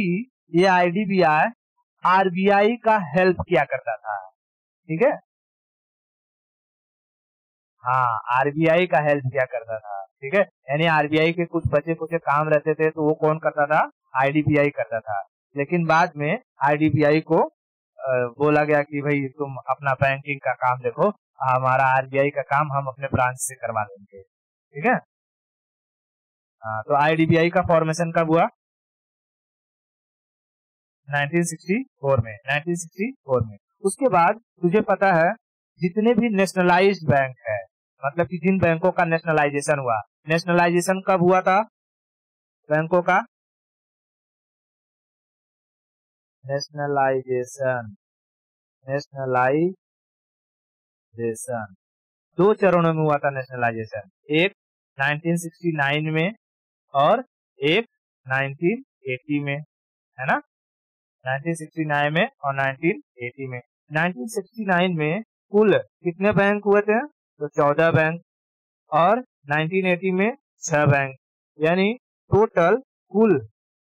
S1: ये आईडीबीआई आरबीआई का हेल्प किया करता था, ठीक है, हाँ, आरबीआई का हेल्प किया करता था, ठीक है, यानी आरबीआई के कुछ बचे कुछ काम रहते थे तो वो कौन करता था, आईडीबीआई करता था। लेकिन बाद में आईडीबीआई को बोला गया कि भाई तुम अपना बैंकिंग का काम देखो, हमारा आरबीआई का काम हम अपने ब्रांच से करवा लेंगे, ठीक है। हाँ, तो आईडीबीआई का फॉर्मेशन कब हुआ, 1964 में, 1964 में। उसके बाद तुझे पता है जितने भी नेशनलाइज्ड बैंक है, मतलब कि जिन बैंकों का नेशनलाइजेशन हुआ, नेशनलाइजेशन कब हुआ था बैंकों का? नेशनलाइजेशन, नेशनलाइजेशन 2 चरणों में हुआ था नेशनलाइजेशन, एक 1969 में और एक 1980 में, है ना? 1969 में और 1980 में। 1969 में कुल कितने बैंक हुए थे? तो 14 बैंक, और 1980 में 6 बैंक, यानी टोटल कुल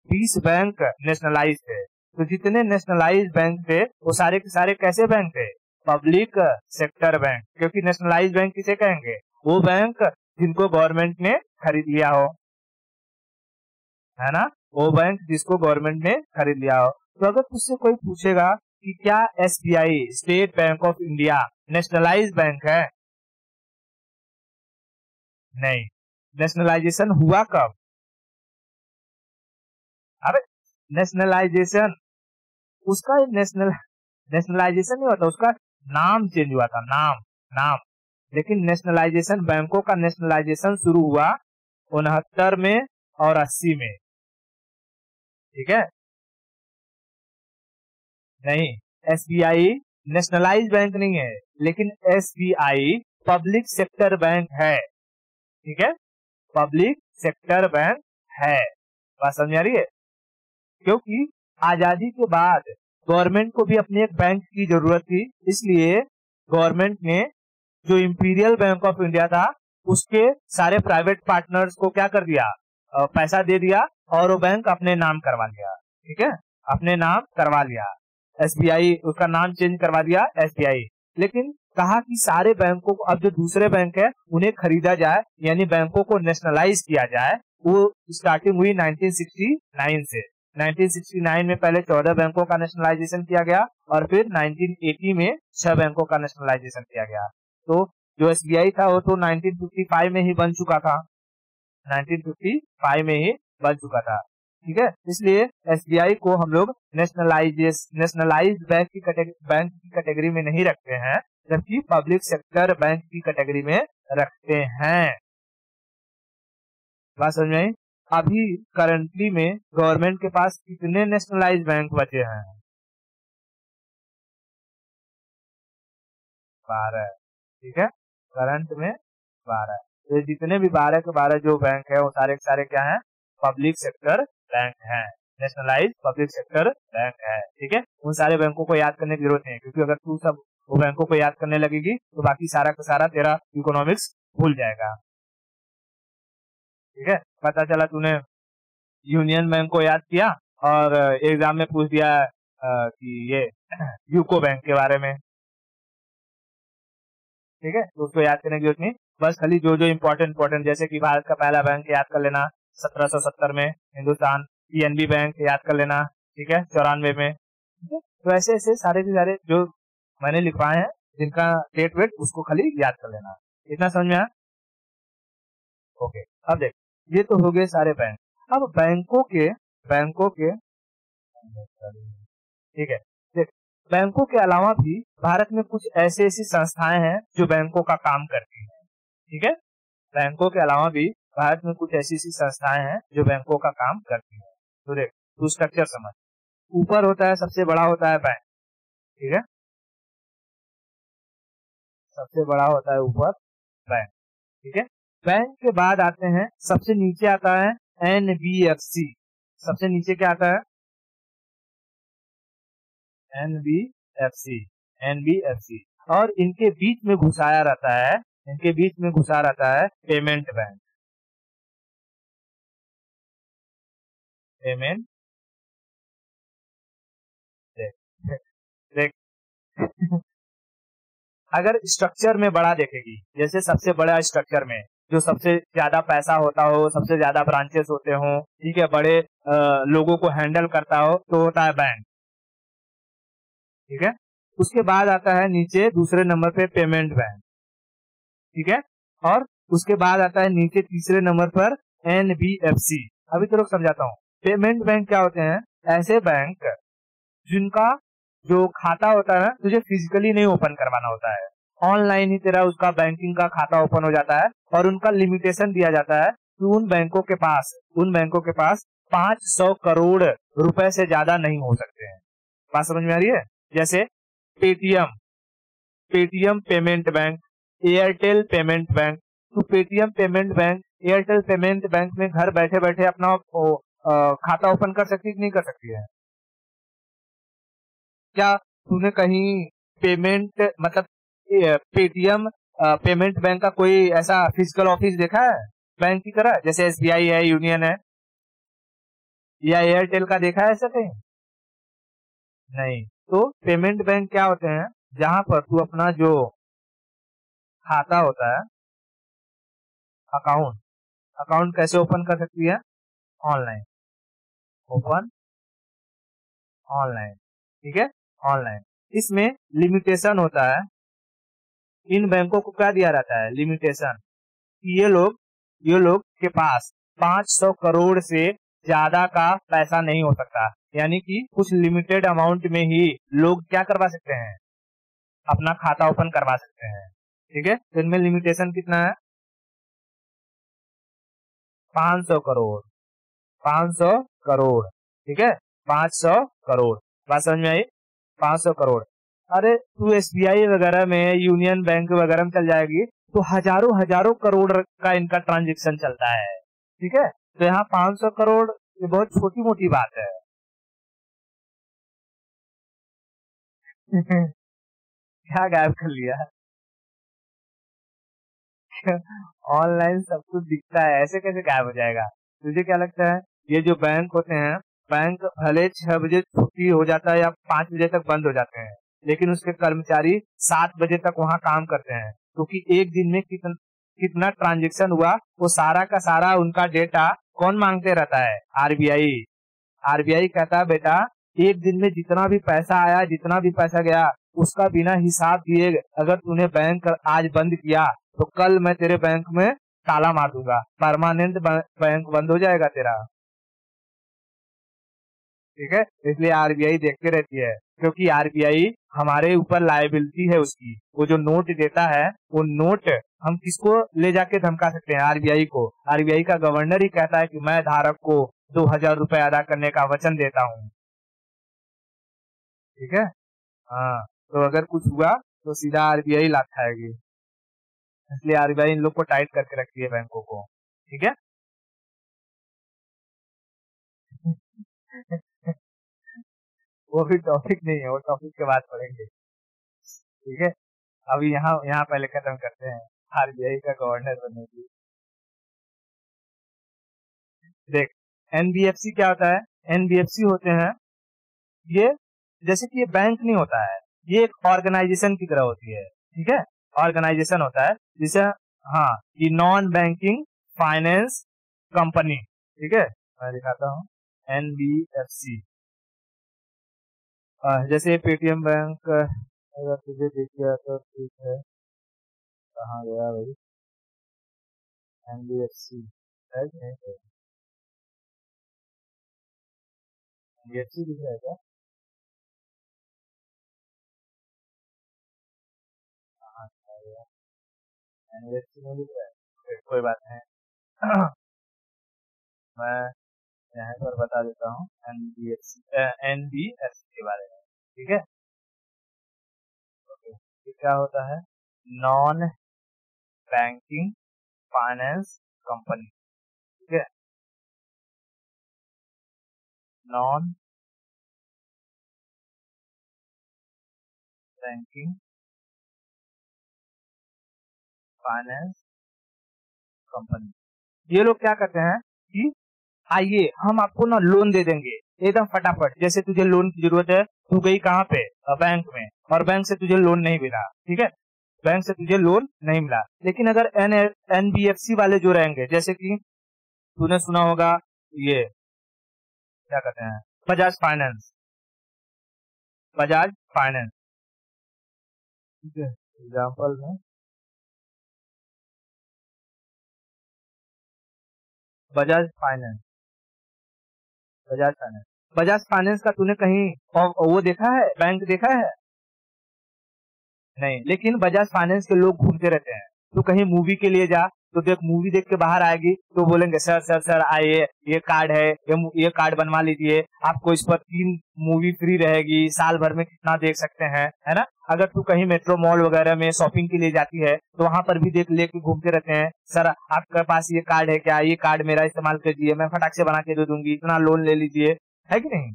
S1: 20 बैंक नेशनलाइज थे। तो जितने नेशनलाइज बैंक थे वो सारे के सारे कैसे बैंक थे? पब्लिक सेक्टर बैंक, क्योंकि नेशनलाइज बैंक किसे कहेंगे? वो बैंक जिनको गवर्नमेंट ने खरीद लिया हो, है ना? वो बैंक जिसको गवर्नमेंट ने खरीद लिया हो। तो अगर तुझसे कोई पूछेगा कि क्या SBI, state bank of India nationalise bank है? नहीं। नेशनलाइजेशन हुआ कब? अरे नेशनलाइजेशन, उसका नेशनलाइजेशन नहीं हुआ था, उसका नाम चेंज हुआ था, नाम। लेकिन नेशनलाइजेशन, बैंकों का नेशनलाइजेशन शुरू हुआ 69 में और 80 में, ठीक है? नहीं, एसबीआई नेशनलाइज बैंक नहीं है, लेकिन एसबीआई पब्लिक सेक्टर बैंक है, ठीक है? पब्लिक सेक्टर बैंक है। बात समझ आ रही है? क्योंकि आजादी के बाद गवर्नमेंट को भी अपने एक बैंक की जरूरत थी, इसलिए गवर्नमेंट ने जो इंपीरियल बैंक ऑफ इंडिया था उसके सारे प्राइवेट पार्टनर्स को क्या कर दिया? पैसा दे दिया और वो बैंक अपने नाम करवा लिया, ठीक है? अपने नाम करवा लिया, एसबीआई, उसका नाम चेंज करवा दिया एसबीआई। लेकिन कहा कि सारे बैंकों को, अब जो दूसरे बैंक है उन्हें खरीदा जाए, यानी बैंकों को नेशनलाइज किया जाए। वो स्टार्टिंग हुई 1969 से। 1969 में पहले 14 बैंकों का नेशनलाइजेशन किया गया और फिर 1980 में 6 बैंकों का नेशनलाइजेशन किया गया। तो जो एसबीआई था वो तो 1955 में ही बन चुका था, 1955 में ही बन चुका था, ठीक है? इसलिए एसबीआई को हम लोग नेशनलाइज्ड बैंक की कैटेगरी में नहीं रखते हैं, जबकि पब्लिक सेक्टर बैंक की कैटेगरी में रखते हैं। बात समझ में आई? अभी करंटली में गवर्नमेंट के पास कितने नेशनलाइज्ड बैंक बचे हैं? 12, ठीक है? करंट में 12। तो जितने भी 12 के 12 जो बैंक है वो सारे के सारे क्या हैं? पब्लिक सेक्टर बैंक हैं, नेशनलाइज पब्लिक सेक्टर बैंक है, ठीक है? उन सारे बैंकों को याद करने की जरूरत नहीं है, क्योंकि अगर तू सब वो बैंकों को याद करने लगेगी तो बाकी सारा का सारा तेरा इकोनॉमिक्स भूल जाएगा, ठीक है? पता चला तूने यूनियन बैंक को याद किया और एग्जाम में पूछ दिया कि ये यूको बैंक के बारे में, ठीक है? तो उसको याद करने की जरूरत नहीं, बस खाली जो जो इम्पोर्टेंट, जैसे कि भारत का पहला बैंक याद कर लेना 1770 में, हिंदुस्तान पीएनबी बैंक याद कर लेना, ठीक है, 94 में। तो ऐसे ऐसे सारे के सारे जो मैंने लिखवाए हैं जिनका डेट वेट, उसको खाली याद कर लेना। इतना समझ में आया? ओके, अब देख, ये तो हो गए सारे बैंक। अब बैंकों के ठीक है, देख, बैंकों के अलावा भी भारत में कुछ ऐसी ऐसी संस्थाएं हैं जो बैंकों का काम करती हैं, ठीक है? बैंकों के अलावा भी भारत में कुछ ऐसी ऐसी संस्थाएं हैं जो बैंकों का काम करती हैं। तो देख, तू स्ट्रक्चर समझ, ऊपर होता है, सबसे बड़ा होता है बैंक, ठीक है? सबसे बड़ा होता है ऊपर बैंक, ठीक है? बैंक के बाद आते हैं, सबसे नीचे आता है एनबीएफसी। सबसे नीचे क्या आता है? एनबीएफसी। और इनके बीच में घुसाया रहता है, पेमेंट बैंक, पेमेंट। देख अगर स्ट्रक्चर में बड़ा देखेगी, जैसे सबसे बड़ा स्ट्रक्चर में जो सबसे ज्यादा पैसा होता हो, सबसे ज्यादा ब्रांचेस होते हो, ठीक है, बड़े लोगों को हैंडल करता हो, तो होता है बैंक, ठीक है? उसके बाद आता है नीचे दूसरे नंबर पे पेमेंट बैंक, ठीक है? और उसके बाद आता है नीचे तीसरे नंबर पर एनबीएफसी। अभी तो लोग समझाता हूँ। पेमेंट बैंक क्या होते हैं? ऐसे बैंक जिनका जो खाता होता है तुझे फिजिकली नहीं ओपन करवाना होता है, ऑनलाइन ही तेरा उसका बैंकिंग का खाता ओपन हो जाता है, और उनका लिमिटेशन दिया जाता है कि उन बैंकों के पास 500 करोड़ रुपए से ज्यादा नहीं हो सकते हैं। बात समझ में आ रही है? जैसे Paytm payment bank, Airtel payment bank. तो Paytm payment bank, Airtel payment bank में घर बैठे बैठे अपना खाता ओपन कर सकती है कि नहीं कर सकती है? क्या तूने कहीं पेमेंट मतलब पेटीएम पेमेंट बैंक का कोई ऐसा फिजिकल ऑफिस देखा है बैंक की तरह, जैसे एसबीआई है, यूनियन है, या एयरटेल का देखा है ऐसा कहीं? नहीं। तो पेमेंट बैंक क्या होते हैं, जहां पर तू अपना जो खाता होता है, अकाउंट अकाउंट कैसे ओपन कर सकती है? ऑनलाइन, ओपन ऑनलाइन, ठीक है, ऑनलाइन। इसमें लिमिटेशन होता है, इन बैंकों को क्या दिया रहता है? लिमिटेशन। ये लोग के पास 500 करोड़ से ज्यादा का पैसा नहीं हो सकता, यानी कि कुछ लिमिटेड अमाउंट में ही लोग क्या करवा सकते हैं? अपना खाता ओपन करवा सकते हैं, ठीक है। तो इनमें लिमिटेशन कितना है? 500 करोड़, 500 करोड़, ठीक है, 500 करोड़। बात समझ में आई? 500 करोड़। अरे तू एसबीआई वगैरह में, यूनियन बैंक वगैरह में चल जाएगी तो हजारों हजारों करोड़ का इनका ट्रांजेक्शन चलता है, ठीक है। तो यहाँ 500 करोड़ ये बहुत छोटी मोटी बात है। क्या गायब कर लिया? ऑनलाइन सब कुछ दिखता है, ऐसे कैसे गायब हो जाएगा? तुझे क्या लगता है ये जो बैंक होते हैं, बैंक भले 6 बजे छुट्टी हो जाता है या 5 बजे तक बंद हो जाते हैं, लेकिन उसके कर्मचारी 7 बजे तक वहां काम करते हैं, क्योंकि एक दिन में कितना ट्रांजेक्शन हुआ वो सारा का सारा उनका डेटा कौन मांगते रहता है? आरबीआई। आरबीआई कहता है बेटा एक दिन में जितना भी पैसा आया, जितना भी पैसा गया, उसका बिना हिसाब दिए अगर तूने बैंक आज बंद किया तो कल मैं तेरे बैंक में ताला मार दूंगा, परमानेंट बैंक बंद हो जाएगा तेरा, ठीक है। इसलिए आरबीआई देखते रहती है, क्योंकि आरबीआई हमारे ऊपर लायबिलिटी है उसकी। वो जो नोट देता है वो नोट हम किसको ले जाके धमका सकते हैं? आरबीआई को। आरबीआई का गवर्नर ही कहता है कि मैं धारक को 2000 रुपए अदा करने का वचन देता हूँ, ठीक है। हाँ, तो अगर कुछ हुआ तो सीधा आरबीआई लात खाएगी, इसलिए आरबीआई इन लोग को टाइट करके रखती है बैंकों को, ठीक है। वो भी टॉपिक नहीं है, वो टॉपिक के बाद पढ़ेंगे, ठीक है। अभी यहाँ यहाँ पहले खत्म करते हैं आरबीआई का गवर्नर बनने की। देख, एनबीएफसी क्या होता है? एनबीएफसी होते हैं ये, जैसे कि ये बैंक नहीं होता है, ये एक ऑर्गेनाइजेशन की तरह होती है, ठीक है। ऑर्गेनाइजेशन होता है जिसे, हाँ, ये नॉन बैंकिंग फाइनेंस कंपनी, ठीक है। मैं दिखाता हूँ एनबीएफसी। जैसे पेटीएम बैंक अगर तुझे दिख गया तो ठीक है। कहाँ गया भाई? एनबीएफसी है कि नहीं? एनबीएफसी दिख रहा है क्या? हाँ, एनबीएफसी नहीं दिख रहा है, फिर कोई बात नहीं। मैं यहाँ पर बता देता हूँ एनबीएफसी के बारे में, ठीक है। ओके, ये क्या होता है? नॉन बैंकिंग फाइनेंस कंपनी, ठीक है। Non banking finance company. ये लोग क्या करते हैं कि आइए हम आपको ना लोन दे देंगे एकदम फटाफट। जैसे तुझे लोन की जरूरत है, तू गई कहाँ पे? बैंक में, और बैंक से तुझे लोन नहीं मिला, ठीक है, बैंक से तुझे लोन नहीं मिला। लेकिन अगर एनबीएफसी वाले जो रहेंगे, जैसे कि तूने सुना होगा ये क्या कहते हैं, बजाज फाइनेंस, बजाज फाइनेंस, ठीक है, एग्जाम्पल में Bajaj finance, Bajaj finance. Bajaj finance का तूने कहीं वो देखा है, बैंक देखा है? नहीं, लेकिन बजाज फाइनेंस के लोग घूमते रहते हैं। तो कहीं मूवी के लिए जा तो देख, मूवी देख के बाहर आएगी तो बोलेंगे सर सर सर आइए, ये कार्ड है, ये कार्ड बनवा लीजिए, आपको इस पर 3 मूवी फ्री रहेगी, साल भर में कितना देख सकते हैं, है ना। अगर तू कहीं मेट्रो मॉल वगैरह में शॉपिंग के लिए जाती है तो वहां पर भी देख लेके घूमते रहते हैं, सर आपके पास ये कार्ड है क्या, ये कार्ड मेरा इस्तेमाल कीजिए, मैं फटाक से बना के दे दूंगी, इतना लोन ले लीजिए, है कि नहीं।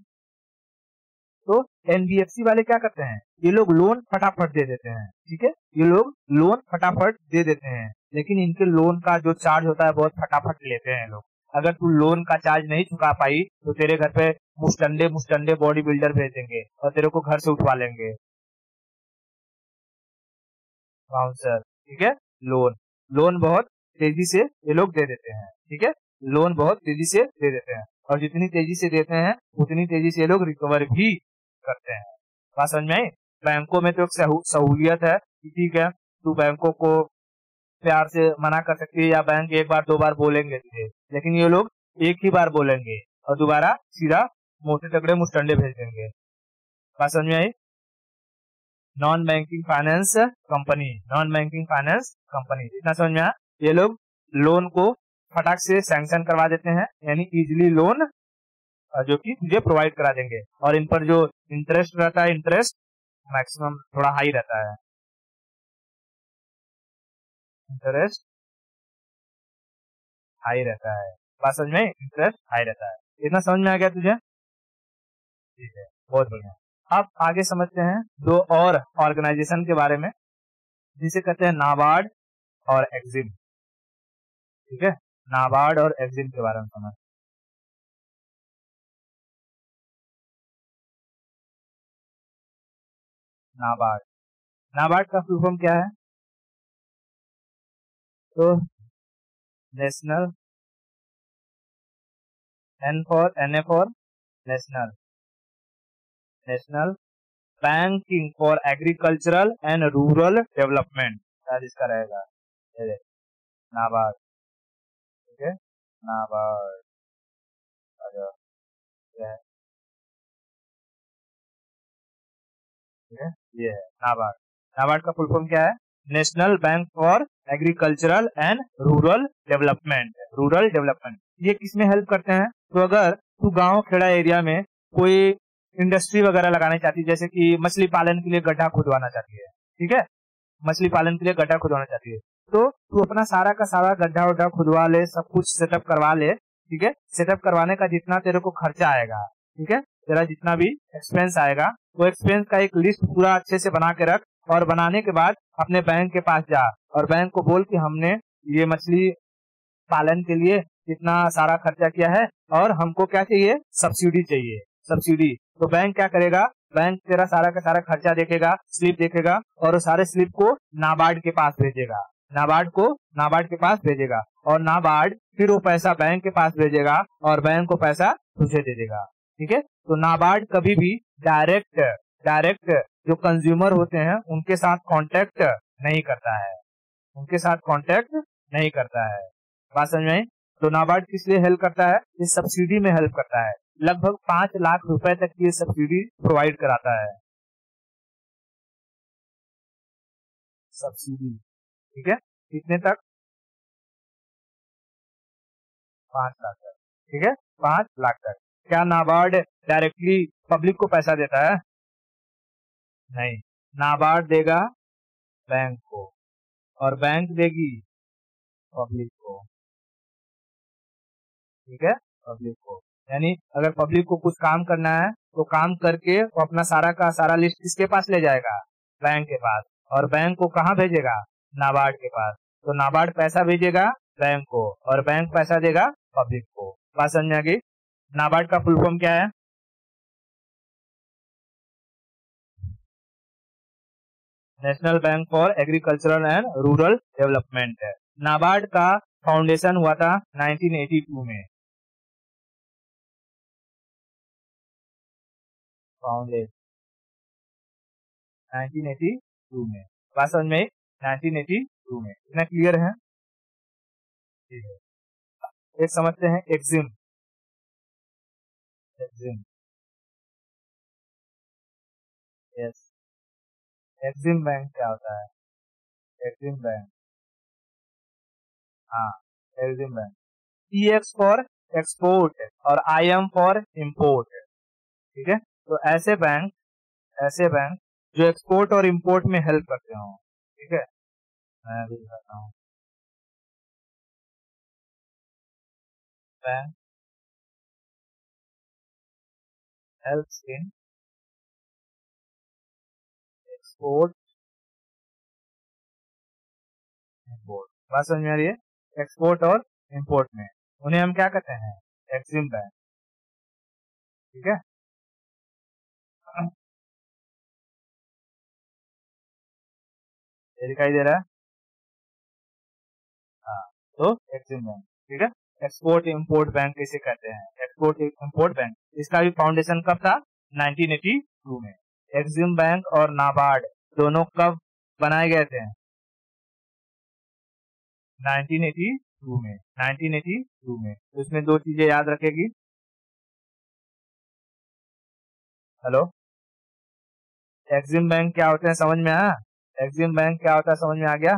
S1: तो एनबीएफसी वाले क्या करते हैं, ये लोग लोन फटाफट दे देते हैं, ठीक है, ये लोग लोन फटाफट दे देते हैं, लेकिन इनके लोन का जो चार्ज होता है बहुत फटाफट लेते हैं लोग। अगर तू लोन का चार्ज नहीं चुका पाई तो तेरे घर पे मुस्टंडे मुस्टंडे बॉडी बिल्डर भेज देंगे और तेरे को घर से उठवा लेंगे, बाउंसर, ठीक है। लोन लोन बहुत तेजी से ये लोग दे देते हैं, ठीक है, लोन बहुत तेजी से दे देते हैं, और जितनी तेजी से देते हैं उतनी तेजी से ये लोग रिकवर भी करते हैं। बात समझ में आई। बैंकों में तो एक सहूलियत है कि ठीक है, तू बैंकों को प्यार से मना कर सकती है, या बैंक 1 बार 2 बार बोलेंगे तुझे, लेकिन ये लोग एक ही बार बोलेंगे और दोबारा सीधा मोटे तगड़े मुस्टंडे भेज देंगे। बात समझ में आई। Non banking finance company, non banking finance company, इतना समझ में आया। ये लोग लोन को फटाक से सैंक्शन करवा देते हैं, यानी इजिली लोन जो कि तुझे प्रोवाइड करा देंगे, और इन पर जो इंटरेस्ट रहता है, इंटरेस्ट मैक्सिमम थोड़ा हाई रहता है, इंटरेस्ट हाई रहता है। बात समझ में, इंटरेस्ट हाई रहता है। इतना समझ में आ गया तुझे? ठीक है, बहुत बढ़िया। अब आगे समझते हैं 2 और ऑर्गेनाइजेशन के बारे में, जिसे कहते हैं नाबार्ड और एक्जिम, ठीक है, नाबार्ड और एक्जिम के बारे में समझ। नाबार्ड, नाबार्ड का फुल फॉर्म क्या है? तो national, N for national, national banking for agricultural and rural development, शायद इसका रहेगा, ये देख, नाबार्ड, ठीक है, नाबार्ड, ये है, ठीक है, ये है नाबार्ड। नाबार्ड का फुल फॉर्म क्या है? National bank for agricultural and rural development, rural development. ये किसमें हेल्प करते हैं? तो अगर तू गांव खेड़ा एरिया में कोई इंडस्ट्री वगैरह लगाना चाहती है, जैसे कि मछली पालन के लिए गड्ढा खुदवाना चाहती है, ठीक है, मछली पालन के लिए गड्ढा खुदवाना चाहती है, तो तू अपना सारा का सारा गड्ढा उड्ढा खुदवा ले, सब कुछ सेटअप करवा ले, ठीक है। सेटअप करवाने का जितना तेरे को खर्चा आएगा, ठीक है, तेरा जितना भी एक्सपेंस आएगा, वो एक्सपेंस का एक लिस्ट पूरा अच्छे से बना के रख, और बनाने के बाद अपने बैंक के पास जा और बैंक को बोल कि हमने ये मछली पालन के लिए इतना सारा खर्चा किया है और हमको क्या चाहिए, सब्सिडी चाहिए, सब्सिडी। तो बैंक क्या करेगा, बैंक तेरा सारा का सारा खर्चा देखेगा, स्लिप देखेगा, और उस सारे स्लिप को नाबार्ड के पास भेजेगा, नाबार्ड के पास भेजेगा, और नाबार्ड फिर वो पैसा बैंक के पास भेजेगा और बैंक को पैसा तुझे दे देगा, ठीक है। तो नाबार्ड कभी भी डायरेक्ट जो कंज्यूमर होते हैं उनके साथ कांटेक्ट नहीं करता है, उनके साथ कांटेक्ट नहीं करता है। बात समझ में आई। तो नाबार्ड किस लिए हेल्प करता है? ये सब्सिडी में हेल्प करता है, लगभग 5 लाख रुपए तक की सब्सिडी प्रोवाइड कराता है, सब्सिडी, ठीक है, कितने तक? 5 लाख तक, ठीक है, 5 लाख तक। क्या नाबार्ड डायरेक्टली पब्लिक को पैसा देता है? नहीं, नाबार्ड देगा बैंक को और बैंक देगी पब्लिक को, ठीक है, पब्लिक को। यानी अगर पब्लिक को कुछ काम करना है तो काम करके वो अपना सारा का सारा लिस्ट किसके पास ले जाएगा? बैंक के पास, और बैंक को कहाँ भेजेगा? नाबार्ड के पास। तो नाबार्ड पैसा भेजेगा बैंक को और बैंक पैसा देगा पब्लिक को। बात समझ में आ गई। नाबार्ड का फुल फॉर्म क्या है? National bank for agricultural and rural development है। नाबार्ड का फाउंडेशन हुआ था 1982 में, फाउंडेशन 1982 में। बात समझ में? 1982 में। इतना क्लियर है? ठीक है। एक समझते हैं Exim, Exim, yes. Exim bank क्या होता है? एक्सिम बैंक, हाँ, Exim bank. EX for export और IM फॉर इम्पोर्ट। ठीक है, तो ऐसे बैंक जो एक्सपोर्ट और इम्पोर्ट में हेल्प करते हो। ठीक है, मैं भी बताता हूँ। Bank helps in export import. बात समझ में आ रही है? एक्सपोर्ट और इम्पोर्ट में उन्हें हम क्या कहते हैं? Exim bank. ठीक है, ये दिखाई दे रहा है? हाँ, तो एक्सिम बैंक। ठीक है, एक्सपोर्ट इम्पोर्ट बैंक इसे कहते हैं, एक्सपोर्ट इम्पोर्ट बैंक। इसका भी फाउंडेशन कब था? 1982 में। एक्सिम बैंक और नाबार्ड दोनों कब बनाए गए थे? 1982 में। 1982 में। तो इसमें दो चीजें याद रखेगी। हेलो, एक्सिम बैंक क्या होते हैं समझ में आया? एक्सिम बैंक क्या होता है समझ में आ गया?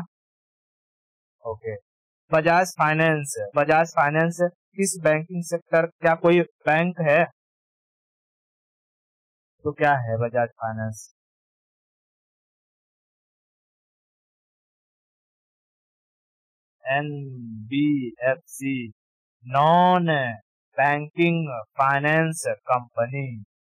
S1: Okay. Bajaj finance, Bajaj finance किस बैंकिंग सेक्टर, क्या कोई बैंक है? तो क्या है Bajaj finance? NBFC, non banking finance company.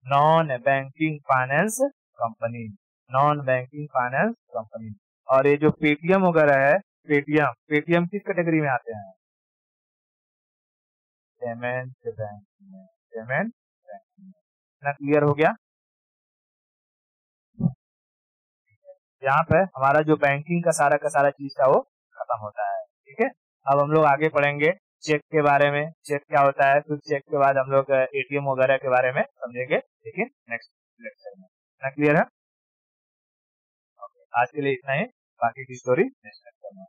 S1: Non banking finance company, non banking finance company. और ये जो पेटीएम वगैरह है, पेटीएम पेटीएम किस कैटेगरी में आते हैं? पेमेंट बैंक में, पेमेंट बैंक में। इतना क्लियर हो गया? यहाँ पे हमारा जो बैंकिंग का सारा चीज था वो खत्म होता है। ठीक है, अब हम लोग आगे पढ़ेंगे चेक के बारे में। चेक क्या होता है, फिर चेक के बाद हम लोग ATM वगैरह के बारे में समझेंगे, लेकिन नेक्स्ट लेक्चर में। इतना क्लियर है? आज के लिए इतना ही, बाकी की स्टोरी नेक्स्ट लेक्चर में।